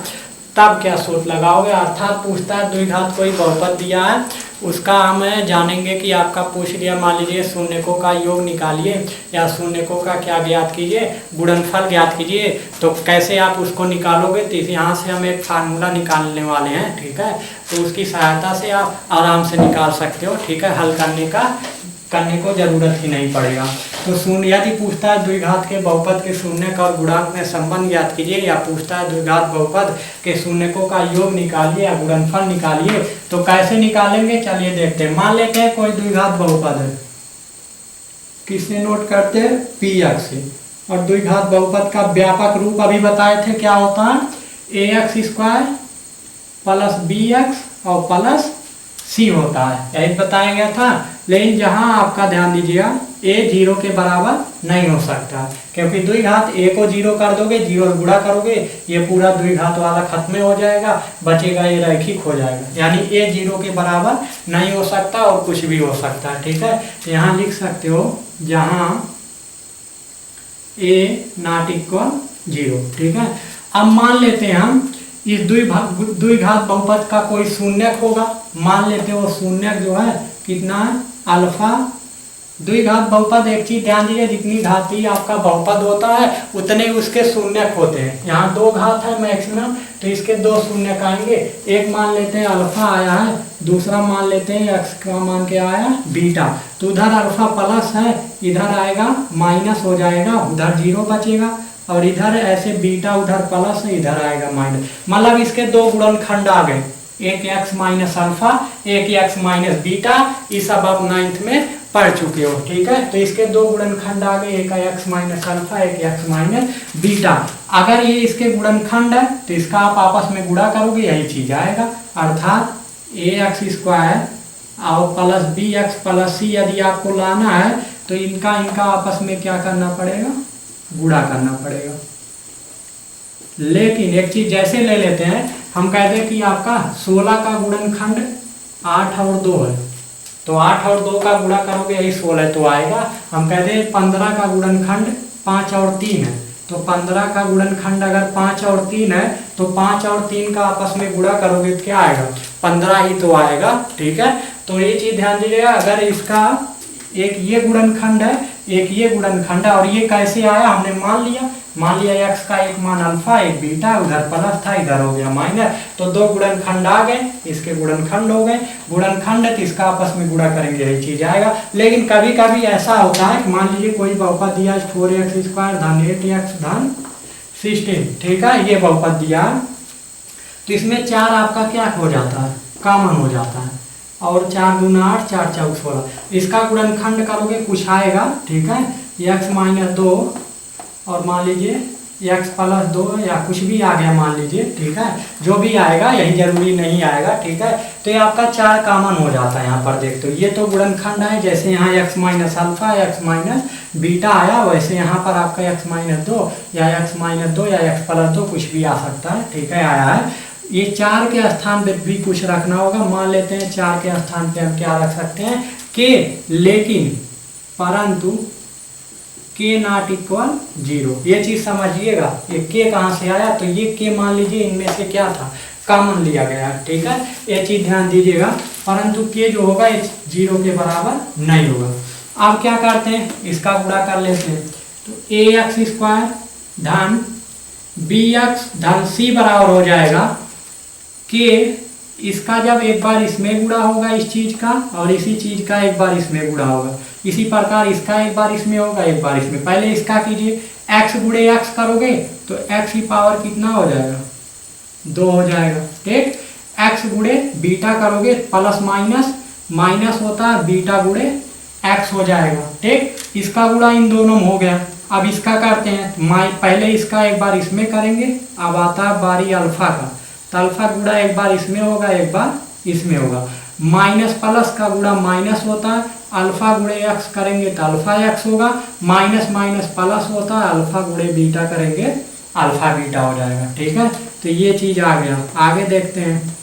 तब क्या सूत्र लगाओगे। अर्थात पूछता है द्विघात कोई बहुपद दिया है, उसका हम जानेंगे कि आपका पूछ लिया, मान लीजिए शून्यकों का योग निकालिए या शून्यकों का क्या ज्ञात कीजिए, गुणनफल ज्ञात कीजिए। तो कैसे आप उसको निकालोगे, तो यहाँ से हम एक फार्मूला निकालने वाले हैं। ठीक है, तो उसकी सहायता से आप आराम से निकाल सकते हो। ठीक है, हल करने को जरूरत ही नहीं पड़ेगा। तो शून्य यदि पूछता है द्विघात के बहुपद के शून्यक और गुणांक में संबंध ज्ञात कीजिए, या पूछता है द्विघात बहुपद के शून्यकों का योग निकालिए या गुणनफल निकालिए, तो कैसे निकालेंगे चलिए देखते हैं। मान लेते हैं कोई द्विघात बहुपद है, किससे नोट करते हैं, px से, और द्विघात बहुपद का व्यापक रूप अभी बताए थे क्या होता है, ax² प्लस bx और प्लस c होता है, यही बताया गया था। लेकिन जहां आपका ध्यान दीजिएगा a 0 के बराबर नहीं हो सकता, क्योंकि द्विघात a को 0 कर दोगे, 0 गुणा करोगे, ये पूरा द्विघात वाला खत्म हो जाएगा, बचेगा ये रैखिक हो जाएगा, यानी a 0 के बराबर नहीं हो सकता और कुछ भी हो सकता है। ठीक है, तो यहाँ लिख सकते हो जहां a ≠ 0। ठीक है, अब मान लेते हैं हम इस द्विघात बहुपद का कोई शून्यक होगा। मान लेते हो शून्यक जो है कितना है, अल्फा। द्विघात बहुपद एक चीज ध्यान दीजिए, जितनी घाती आपका बहुपद होता है उतने उसके शून्यक होते हैं। यहाँ 2 घात है मैक्सिमम, तो इसके 2 शून्यक आएंगे। एक मान लेते हैं अल्फा आया है, दूसरा मान लेते हैं एक्स का मान क्या आया, बीटा। तो उधर अल्फा प्लस है, इधर आएगा माइनस हो जाएगा, उधर 0 बचेगा, और इधर ऐसे बीटा उधर प्लस है, इधर आएगा माइनस। मतलब इसके 2 गुणनखंड आ गए, एक एक्स माइनस अल्फा, एक एक्स माइनस बीटा। ये सब आप 9th में पढ़ चुके हो, ठीक है। तो इसके 2 गुणनखंड आ गए, एक एक्स माइनस अल्फा, एक एक्स माइनस बीटा। अगर ये इसके गुणनखंड है तो इसका आप आपस में गुणा करोगे, यही चीज आएगा, अर्थात ax² और प्लस bx प्लस c यदि आपको लाना है तो इनका आपस में क्या करना पड़ेगा, गुणा करना पड़ेगा। लेकिन एक चीज जैसे ले लेते हैं, हम कहते हैं कि आपका 16 का गुणनखंड 8 और 2 है, तो 8 और 2 का गुणा करोगे यही 16 तो आएगा। हम कहते हैं 15 का गुणनखंड 5 और 3 है, तो 15 का गुणनखंड अगर 5 और 3 है तो 5 और 3 का आपस में गुणा करोगे तो क्या आएगा, 15 ही तो आएगा, ठीक है। तो ये चीज ध्यान दीजिएगा, अगर इसका एक ये गुणनखंड है, एक ये गुणनखंड है, और ये कैसे आया, हमने मान लिया x का एक मान अल्फा, एक बीटा, उधर प्लस था, इधर हो गया माइनस, तो 2 गुणनखंड आ गए, इसके गुणनखंड हो गए। गुणनखंड है तो इसका आपस में गुणा करेंगे, यही चीज आएगा। लेकिन कभी कभी ऐसा होता है कि मान लीजिए कोई बहुपद दिया 4x² धन 8x धन 16, ठीक है, ये बहुपद दिया, तो इसमें 4 आपका क्या हो जाता है, कॉमन हो जाता है, और 4 दूना 8, 4 चौक 16। इसका गुणनखंड करोगे कुछ आएगा, ठीक है, x माइनस 2 और मान लीजिए x प्लस 2 या कुछ भी आ गया मान लीजिए, ठीक है, जो भी आएगा, यही जरूरी नहीं आएगा, ठीक है। तो ये आपका 4 कॉमन हो जाता है। यहाँ पर देखते हो ये तो गुणनखंड है, जैसे यहाँ x minus alpha, x minus beta आया, वैसे यहाँ पर आपका x माइनस 2 या x माइनस 2 या x प्लस 2 कुछ भी आ सकता है, ठीक है, आया है। ये 4 के स्थान पे भी कुछ रखना होगा। मान लेते हैं 4 के स्थान पे हम क्या रख सकते हैं, के, लेकिन परंतु के नॉट इक्वल 0। ये चीज समझिएगा, ये के कहाँ से आया, तो ये के मान लीजिए इनमें से क्या था, कॉमन लिया गया, ठीक है, ये चीज ध्यान दीजिएगा। परंतु के जो होगा ये 0 के बराबर नहीं होगा। अब क्या करते हैं, इसका गुणा कर लेते हैं, तो ax² धन bx धन c बराबर हो जाएगा कि इसका जब एक बार इसमें गुणा होगा इस चीज का, और इसी चीज का एक बार इसमें गुणा होगा, इसी प्रकार इसका एक बार इसमें होगा, एक बार इसमें। पहले इसका कीजिए, x गुणे x करोगे तो x की पावर कितना हो जाएगा, 2 हो जाएगा, ठीक। x गुणे बीटा करोगे प्लस माइनस, माइनस होता है बीटा गुणे x हो जाएगा, ठीक। इसका गुणा इन दोनों में हो गया। अब इसका करते हैं, पहले इसका एक बार इसमें करेंगे, अब आता है बारी अल्फा का, तो अल्फा गुणा एक बार इसमें होगा, एक बार इसमें होगा। माइनस प्लस का गुणा माइनस होता है, अल्फा गुणे एक्स करेंगे तो अल्फा एक्स होगा, माइनस माइनस प्लस होता है, अल्फा गुणे बीटा करेंगे अल्फा बीटा हो जाएगा, ठीक है। तो ये चीज आ गया। आगे देखते हैं,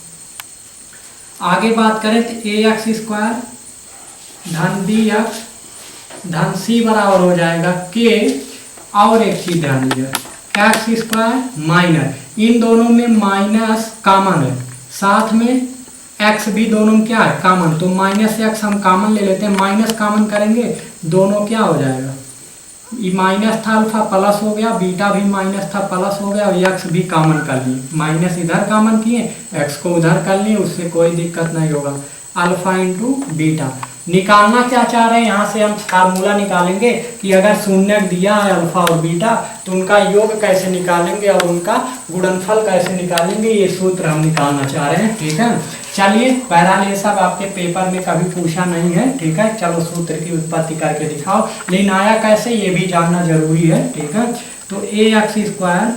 आगे बात करें तो ax² धन bx धन c बराबर हो जाएगा के, और एक चीज ध्यान दीजिएगा, x² माइनस, इन दोनों में माइनस कॉमन है, साथ में x भी दोनों में क्या है, कॉमन, तो माइनस x हम कॉमन ले लेते हैं, माइनस कॉमन करेंगे दोनों क्या हो जाएगा, ये माइनस था अल्फा प्लस हो गया, बीटा भी माइनस था प्लस हो गया, और x भी कॉमन कर लिए, माइनस इधर कॉमन किए, x को उधर कर लिए, उससे कोई दिक्कत नहीं होगा। अल्फा इंटू बीटा निकालना क्या चाह रहे हैं, यहाँ से हम फार्मूला निकालेंगे कि अगर शून्यक दिया है अल्फा और बीटा तो उनका योग कैसे निकालेंगे और उनका गुणनफल कैसे निकालेंगे, ये सूत्र हम निकालना चाह रहे हैं, ठीक है। चलिए, बहरहाल ये सब आपके पेपर में कभी पूछा नहीं है, ठीक है। चलो सूत्र की उत्पत्ति करके दिखाओ, लेकिन आया कैसे ये भी जानना जरूरी है, ठीक है। तो ax²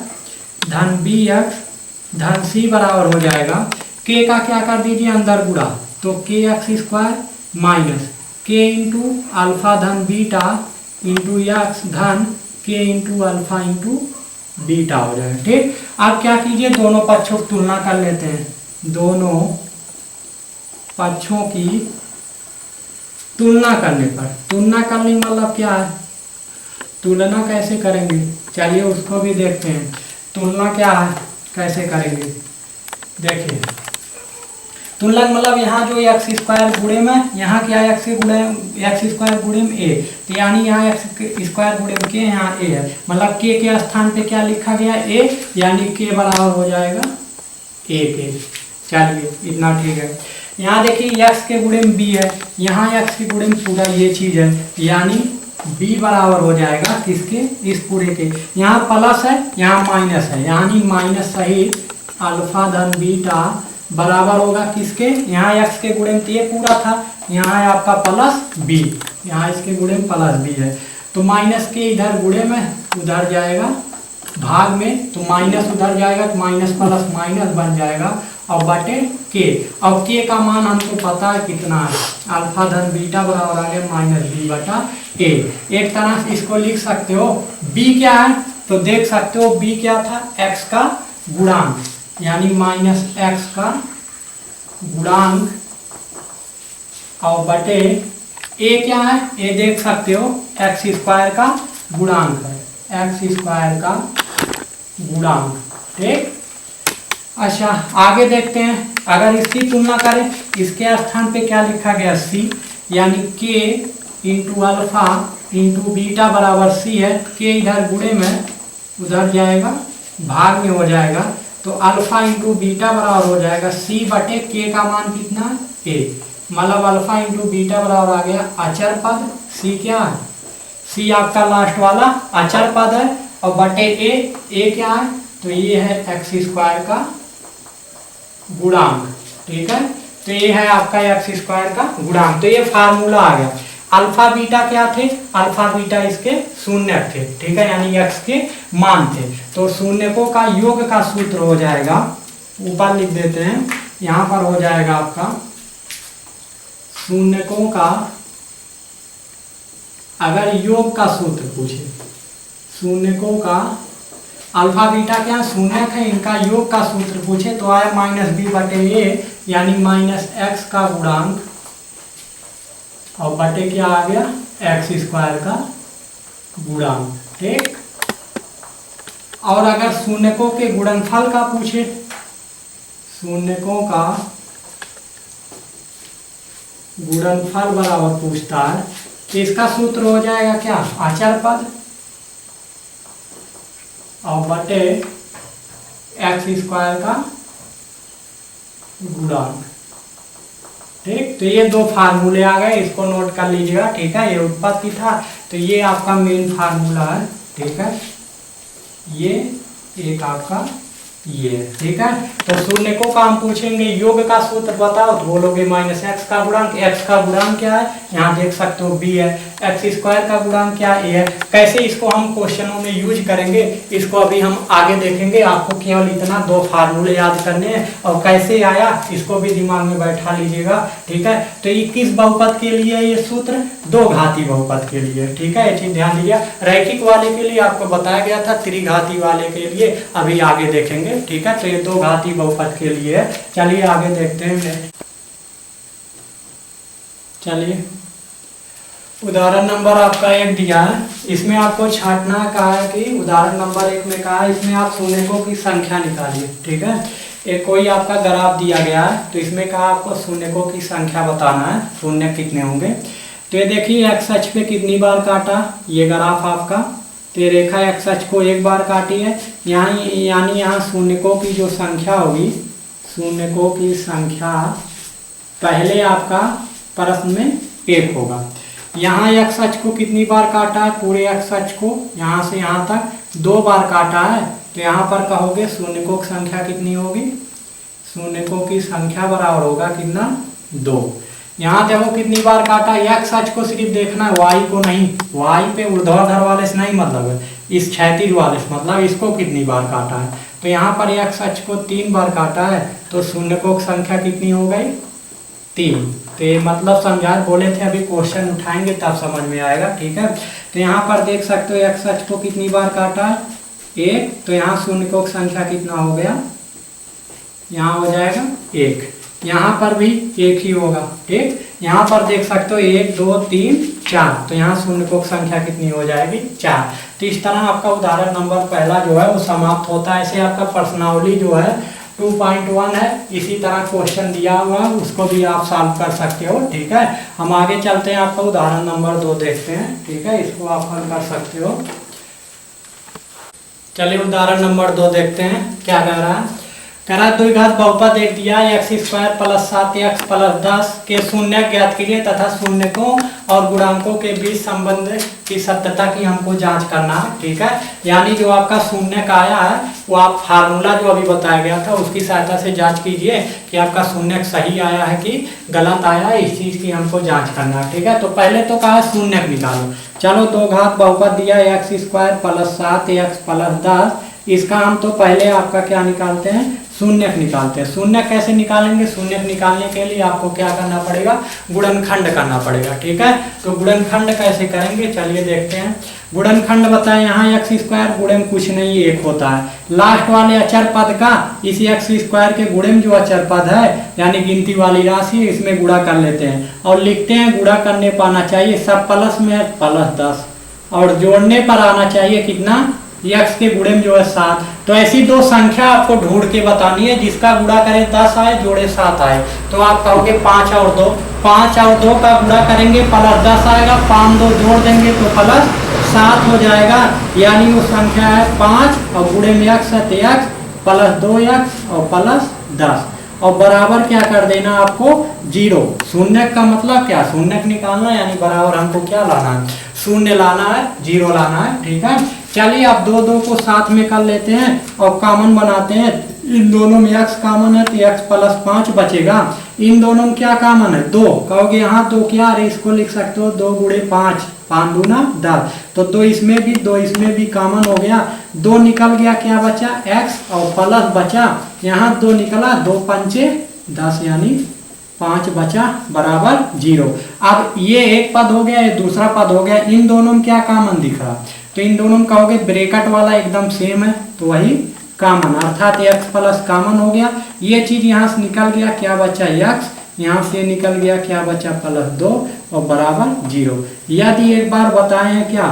धन bx धन c बराबर हो जाएगा, k का क्या कर दीजिए अंदर गुणा, तो kx² माइनस के इंटू अल्फा धन बीटा इंटू एक्स धन के इंटू अल्फा इंटू बीटा हो जाएगा, ठीक। अब क्या कीजिए, दोनों पक्षों की तुलना कर लेते हैं, दोनों पक्षों की तुलना करने पर, तुलना करने मतलब क्या है, तुलना कैसे करेंगे, चलिए उसको भी देखते हैं। तुलना क्या है, कैसे करेंगे, देखिए तुलक मतलब यहाँ जो एक्स स्क्वायर गुणे में यहाँ क्या एक्स स्क्वायर गुणे में ए, तो यानी यहाँ एक्स स्क्वायर गुणे में के यहाँ ए है, मतलब के स्थान पे क्या लिखा गया ए, यानी के बराबर हो जाएगा ए के। चलिए इतना ठीक है। यहाँ देखिए एक्स के गुणे में बी है, यहाँ एक्स के गुणे में पूरा ये चीज है, यानी बी बराबर हो जाएगा किसके, इस पूरे के। यहाँ प्लस है यहाँ माइनस है, यानी माइनस सहित अल्फा धन बीटा बराबर होगा किसके, यहाँ एक्स के गुणे में ये पूरा था, यहाँ है आपका प्लस बी, यहाँ इसके गुणे में प्लस बी है, तो माइनस के इधर गुणे में उधर जाएगा भाग में, तो माइनस उधर जाएगा तो माइनस प्लस माइनस बन जाएगा और बटे के। अब के का मान हमको पता है कितना है, अल्फा धन बीटा बराबर आ गया माइनस बी बटा ए। एक तरह से इसको लिख सकते हो, बी क्या है तो देख सकते हो बी क्या था, एक्स का गुणांक, यानी माइनस एक्स का गुणांक और बटे ए क्या है, ए देख सकते हो एक्स स्क्वायर का गुणांक है, एक्स स्क्वायर का गुणांक। ठीक, अच्छा आगे देखते हैं, अगर इसकी तुलना करें, इसके स्थान पे क्या लिखा गया सी, यानी के इंटू अल्फा इंटू बीटा बराबर सी है, के इधर गुणे में उधर जाएगा भाग में हो जाएगा, तो अल्फा इंटू बीटा बराबर हो जाएगा सी बटे के का मान कितना ए, मतलब अल्फा इंटू बीटा बराबर आ गया अचर पद, सी क्या है, सी आपका लास्ट वाला अचर पद है, और बटे ए क्या है तो ये है एक्स स्क्वायर का गुणांक। ठीक है, तो ये है आपका एक्स स्क्वायर का गुणांक। तो ये फार्मूला आ गया। अल्फा बीटा क्या थे, अल्फा बीटा इसके शून्य थे, ठीक है, यानी एक्स के मान थे, तो शून्यकों का योग का सूत्र हो जाएगा, ऊपर लिख देते हैं, यहाँ पर हो जाएगा आपका शून्यकों का, अगर योग का सूत्र पूछे, शून्यकों का अल्फा बीटा क्या शून्यक है, इनका योग का सूत्र पूछे तो आया माइनस बी बटे ए, यानी माइनस एक्स का गुणांक और बटे क्या आ गया एक्स स्क्वायर का गुणांक। ठीक, और अगर शून्यकों के गुणनफल का पूछे, शून्यकों का गुणनफल बराबर पूछता है, तो इसका सूत्र हो जाएगा क्या अचर पद और बटे एक्स स्क्वायर का गुणांक। ठीक, तो ये दो फार्मूले आ गए, इसको नोट कर लीजिएगा। ठीक है, ये उत्पत्ति था, तो ये आपका मेन फार्मूला है। ठीक है, ये एक आपका ये, ठीक है, तो शून्यकों का हम पूछेंगे योग का सूत्र बताओ, तो बोलोगे माइनस एक्स का गुणांक, एक्स का गुणांक क्या है यहाँ देख सकते हो बी है, एक्स स्क्वायर का गुणांक क्या ए है। कैसे इसको हम क्वेश्चनों में यूज करेंगे इसको अभी हम आगे देखेंगे, आपको केवल इतना दो फार्मूले याद करने हैं, और कैसे आया इसको भी दिमाग में बैठा लीजिएगा। ठीक है, तो ये किस बहुपद के लिए ये सूत्र, दो घाती बहुपद के लिए। ठीक है, ये चीज ध्यान दीजिए, रैखिक वाले के लिए आपको बताया गया था, त्रिघाती वाले के लिए अभी आगे देखेंगे। ठीक है, तो ये दो घाती बहुपद के लिए है। चलिए आगे देखते हैं। चलिए उदाहरण नंबर आपका 1 दिया है, इसमें आपको छांटना कहा है कि उदाहरण नंबर 1 में कहा है इसमें आप शून्यकों की संख्या निकालिए। ठीक है, एक कोई आपका ग्राफ दिया गया है, तो इसमें कहा आपको शून्यकों की संख्या बताना है, शून्य कितने होंगे। तो ये देखिए एक्स अक्ष पे कितनी बार काटा ये ग्राफ आपका, तो रेखा एक्स अक्ष को एक बार काटी है, यहाँ यानी यहाँ शून्यकों की जो संख्या होगी, शून्यकों की संख्या पहले आपका प्रश्न में 1 होगा। यहाँ एक्स अक्ष को कितनी बार काटा है, पूरे एक्स अक्ष को यहाँ से यहाँ तक 2 बार काटा है, तो यहाँ पर कहोगे शून्यकों की संख्या कितनी होगी, शून्यकों की संख्या बराबर होगा कितना 2। यहाँ देखो कितनी बार काटा, एक्स अक्ष को सिर्फ देखना है, वाई को नहीं, वाई पे ऊर्ध्वाधर वाले से नहीं मतलब है, इस क्षैतिज वाले से मतलब इसको कितनी बार काटा है। तो यहाँ पर एक्स अक्ष को 3 बार काटा है, तो शून्यकों की संख्या कितनी हो गई 3। तो ये मतलब समझा बोले थे, अभी क्वेश्चन उठाएंगे तब समझ में आएगा। ठीक है, तो यहाँ पर देख सकते हो एक्स अक्ष को कितनी बार काटा है 1, तो यहाँ शून्यकों की संख्या कितना हो गया, यहाँ हो जाएगा 1, यहाँ पर भी 1 ही होगा। ठीक, यहाँ पर देख सकते हो 1 2 3 4, तो यहाँ शून्यकों की संख्या कितनी हो जाएगी 4। तो इस तरह आपका उदाहरण नंबर पहला जो है वो समाप्त होता है। ऐसे आपका प्रश्नावली जो है 2.1 है। इसी तरह क्वेश्चन दिया हुआ है, उसको भी आप सॉल्व कर सकते हो। ठीक है, हम आगे चलते हैं, आपका उदाहरण नंबर 2 देखते हैं। ठीक है, इसको आप हल कर सकते हो। चलिए उदाहरण नंबर 2 देखते हैं क्या कह रहा है। कह रहा है द्विघात बहुपद एक दिया x² + 7x + 10 के शून्य ज्ञात कीजिए तथा शून्यकों और गुणांकों के बीच संबंध की सत्यता की हमको जांच करना है। ठीक है, यानी जो आपका शून्य का आया है वो आप फार्मूला जो अभी बताया गया था उसकी सहायता से जांच कीजिए कि आपका शून्य सही आया है कि गलत आया है। इस चीज की हमको जांच करना है। ठीक है, तो पहले तो कहा शून्य निकालो। चलो दो घात बहुपद दिया x² + 7x + 10, इसका हम तो पहले आपका क्या निकालते हैं, शून्य निकालते हैं। शून्य कैसे निकालेंगे, शून्य निकालने के लिए आपको क्या करना पड़ेगा, गुणनखंड करना पड़ेगा। ठीक है, तो गुणनखंड कैसे करेंगे चलिए देखते हैं। गुणनखंड बताएं, यहाँ x² गुणन कुछ नहीं 1 होता है। लास्ट वाले अचर पद का इसी x² के गुणे में जो अचर पद है यानी गिनती वाली राशि इसमें गुणा कर लेते हैं और लिखते हैं गुणा करने पर आना चाहिए सब प्लस में +10 और जोड़ने पर आना चाहिए कितना, x के गुणे में जो है 7। तो ऐसी दो संख्या आपको ढूंढ के बतानी है जिसका गुणा करें 10 आए जोड़े 7 आए। तो आप कहोगे 5 और 2, 5 और 2 का गुणा करेंगे +10 आएगा, 5 2 जोड़ देंगे तो +7 हो जाएगा। यानी वो संख्या है 5 और गुणे में x है तो x +2x और +10 और बराबर क्या कर देना आपको 0। शून्य का मतलब क्या, शून्य निकालना यानी बराबर हमको क्या लाना है, शून्य लाना है, 0 लाना है। ठीक है, चलिए अब 2 2 को साथ में कर लेते हैं और कॉमन बनाते हैं। इन दोनों में x कॉमन है तो x + 5 बचेगा। इन दोनों में क्या कॉमन है, 2। कहोगे यहाँ 2 क्या, अरे इसको लिख सकते हो 2 × 5, 5 दूना 10। तो 2 इसमें भी 2 इसमें भी कॉमन हो गया, 2 निकल गया, क्या बचा x और प्लस बचा, यहाँ 2 निकला, 2 पंचे 10 यानी 5 बचा बराबर 0। अब ये एक पद हो गया, ये दूसरा पद हो गया। इन दोनों में क्या कॉमन दिख रहा, तो इन दोनों में कहोगे ब्रैकेट वाला एकदम सेम है तो वही कॉमन, अर्थात x प्लस कॉमन हो गया। ये चीज यहाँ से निकल गया, क्या बचा x, यहाँ से निकल गया, क्या बचा +2 और बराबर 0। यदि एक बार बताए हैं क्या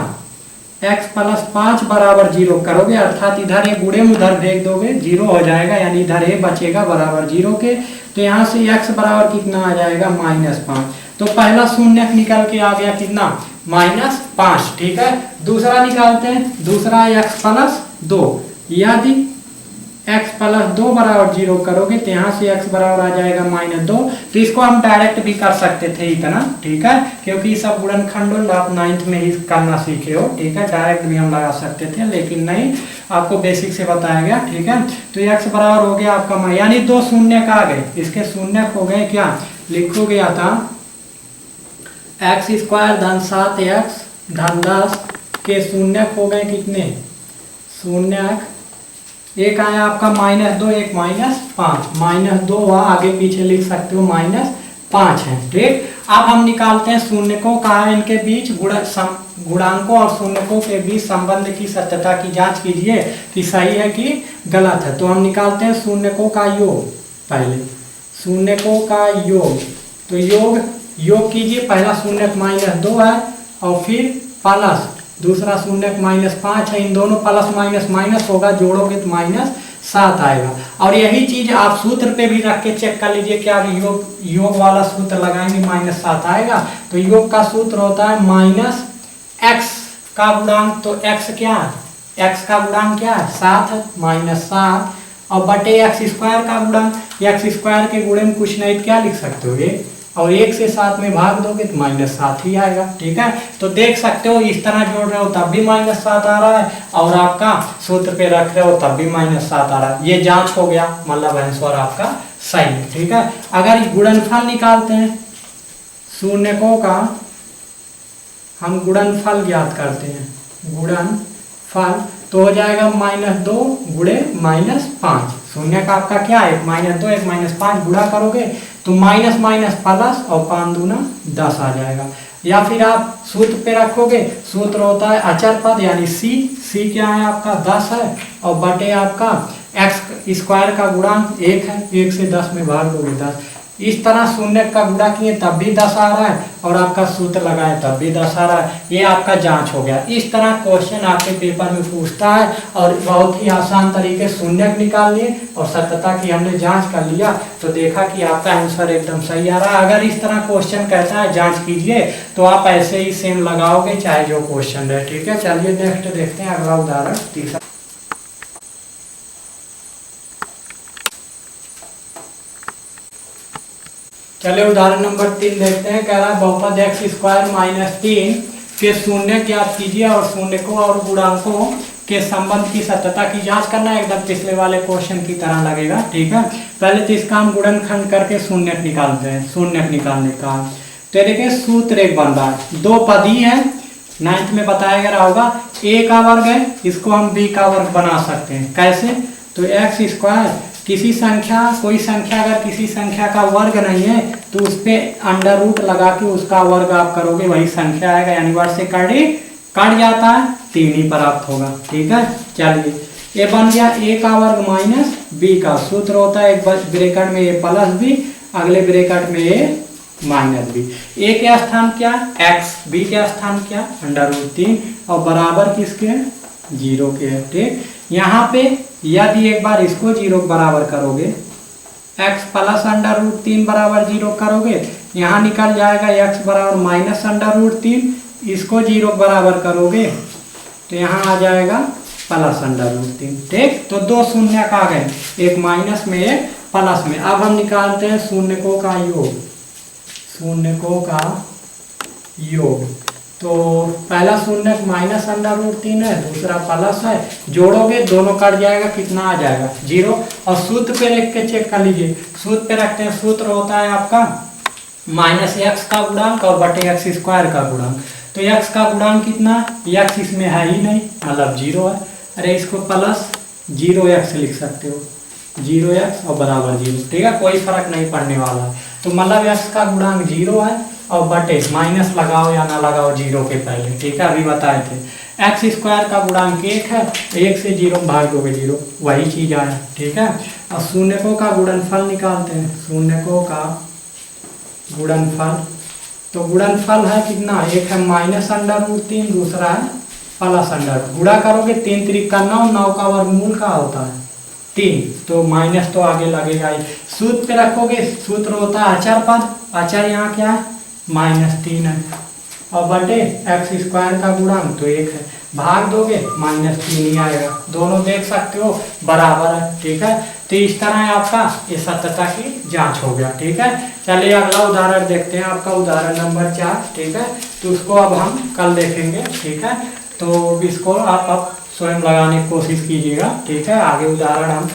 x + 5 बराबर 0 करोगे अर्थात इधर ये गुणे में उधर भेज दोगे 0 हो जाएगा, यानी इधर ये बचेगा बराबर 0 के। तो यहाँ से x बराबर कितना आ जाएगा -5। तो पहला शून्य निकल के आ गया कितना, -5। ठीक है, दूसरा निकालते हैं, दूसरा x + 2। यदि x + 2 बराबर 0 करोगे तो यहाँ से x बराबर आ जाएगा -2। तो इसको हम डायरेक्ट भी कर सकते थे इतना। ठीक है, क्योंकि सब गुणनखंड आप 9th में ही करना सीखे हो। ठीक है, डायरेक्ट भी हम लगा सकते थे लेकिन नहीं, आपको बेसिक से बताया गया। ठीक है, तो x बराबर हो गया आपका यानी 2 शून्य का आ गए, इसके शून्य हो गए क्या, लिखोगे आता x² धन 7x धन 10 के शून्य हो गए कितने, शून्य एक आया आपका -2, एक -5, -2 वहाँ आगे पीछे लिख सकते हो, -5 है। ठीक, अब हम निकालते हैं शून्यकों का इनके बीच गुणांकों और शून्यकों के बीच संबंध की सत्यता की जांच कीजिए कि सही है कि गलत है। तो हम निकालते हैं शून्यकों का योग, पहले शून्यकों का योग। तो योग कीजिए, पहला शून्य -2 है और फिर प्लस दूसरा शून्य -5 है, इन दोनों प्लस माइनस माइनस होगा, जोड़ोगे तो -7 आएगा। और यही चीज आप सूत्र पे भी रख के चेक कर लीजिए, क्या योग वाला सूत्र लगाएंगे -7 आएगा। तो योग का सूत्र होता है -x का गुणांक, तो x क्या है, x का गुणांक क्या है 7 है, -7 और बटे x² का गुणांक, x² के गुणे में कुछ नहीं क्या लिख सकते हो ये, और 1 से 7 में भाग दोगे तो -7 ही आएगा। ठीक है, तो देख सकते हो इस तरह जोड़ रहे हो तब भी -7 आ रहा है और आपका सूत्र पे रख रहे हो तब भी -7 आ रहा है। ये जांच हो गया, मतलब आंसर आपका सही है। ठीक है, अगर गुणनफल निकालते हैं शून्यकों का, हम गुणनफल ज्ञात करते हैं, गुणनफल तो हो जाएगा -2 गुणे -5। शून्य का आपका क्या है, -2 एक -5 गुणा करोगे तो माइनस माइनस प्लस और 5 दूना 10 आ जाएगा। या फिर आप सूत्र पे रखोगे, सूत्र होता है अचर पद यानी c क्या है आपका 10 है और बटे आपका x² का गुणांक 1 है, 1 से 10 में भाग दोगे 10। इस तरह शून्य का गुणा किए तब भी 10 आ रहा है और आपका सूत्र लगाए तब भी 10 आ रहा है, ये आपका जांच हो गया। इस तरह क्वेश्चन आपके पेपर में पूछता है और बहुत ही आसान तरीके शून्य निकाल लिए और सत्यता की हमने जांच कर लिया तो देखा कि आपका आंसर एकदम सही आ रहा है। अगर इस तरह क्वेश्चन कहता है जांच कीजिए तो आप ऐसे ही सेम लगाओगे चाहे जो क्वेश्चन है। ठीक है, चलिए नेक्स्ट देखते हैं अगला उदाहरण तीसरा। चलिए उदाहरण नंबर 3 देखते हैं। कह रहा है बहुपद एक्स स्क्वायर माइनस 3 के शून्य ज्ञात कीजिए और शून्य को और गुणांकों के संबंध की सत्यता की जांच करना है। एकदम पिछले वाले क्वेश्चन की तरह लगेगा। ठीक है, पहले तो इसका हम गुणनखंड करके शून्य निकालते हैं। शून्य निकालने का तो देखिए सूत्र एक बन रहा है, दो पद ही है, 9th में बताया गया होगा। ए का वर्ग है, इसको हम बी का वर्ग बना सकते हैं। कैसे? तो एक्स स्क्वायर किसी संख्या, कोई संख्या अगर किसी संख्या का वर्ग नहीं है तो उस पर अंडर रूट लगा के उसका वर्ग आप करोगे, वही संख्या आएगा, यानी वर्ग से कट जाता है, 3 ही प्राप्त होगा। ठीक है, चलिए ये बन गया ए का वर्ग माइनस बी का। सूत्र होता है एक ब्रैकेट में ए प्लस बी, अगले ब्रैकेट में ए माइनस बी। ए के स्थान क्या? एक्स, बी के स्थान क्या? अंडर रूट 3 और बराबर किसके? 0 के है। ठीक, यहाँ पे यदि एक बार इसको 0 बराबर करोगे, x प्लस अंडर रूट 3 बराबर 0 करोगे, यहाँ निकल जाएगा x बराबर माइनस अंडर रूट 3, इसको 0 बराबर करोगे तो यहाँ आ जाएगा प्लस अंडर रूट 3। ठीक, तो दो शून्य का आ गए, एक माइनस में एक प्लस में। अब हम निकालते हैं शून्यकों का योग। शून्यकों का योग तो पहला शून्य माइनस अंडर रूट 3 है, दूसरा प्लस है, जोड़ोगे दोनों कट जाएगा, कितना आ जाएगा? 0। और सूत्र पे लिख के चेक कर लीजिए। सूत्र पे रखते हैं, सूत्र होता है आपका माइनस एक्स का गुणांक और बटे एक्स स्क्वायर का गुणांक। तो एक्स का गुणांक कितना? एक्स इसमें है ही नहीं, मतलब 0 है। अरे इसको प्लस 0x लिख सकते हो, 0x और बराबर 0। ठीक है, कोई फर्क नहीं पड़ने वाला है। तो मतलब एक्स का गुणांक 0 है और बटे माइनस लगाओ या ना लगाओ 0 के पहले। ठीक है, अभी बताए थे। एक्स स्क्वायर का गुणांक 1 है, 1 से 0 भाग दोगे 0, वही चीज आया। ठीक है, और शून्यकों का गुणनफल निकालते हैं। शून्यकों का गुणनफल तो गुणनफल है कितना? एक है माइनस अंडर रूट 3, दूसरा है प्लस अंडर। गुणा करोगे 3 3 का 9, 9 का वर्गमूल का होता है 3, तो माइनस तो आगे लगेगा ही। सूत्र पे रखोगे, सूत्र होता है अचर पद, अचर यहाँ क्या है? -3 है और बटे एक्स स्क्वायर का गुणांक तो 1 है, भाग दोगे -3 ही आएगा। दोनों देख सकते हो बराबर है। ठीक है, तो इस तरह आपका ये सत्यता की जांच हो गया। ठीक है, चलिए अगला उदाहरण देखते हैं, आपका उदाहरण नंबर 4। ठीक है, तो उसको अब हम कल देखेंगे। ठीक है, तो इसको आप स्वयं लगाने की कोशिश कीजिएगा। ठीक है, आगे उदाहरण हम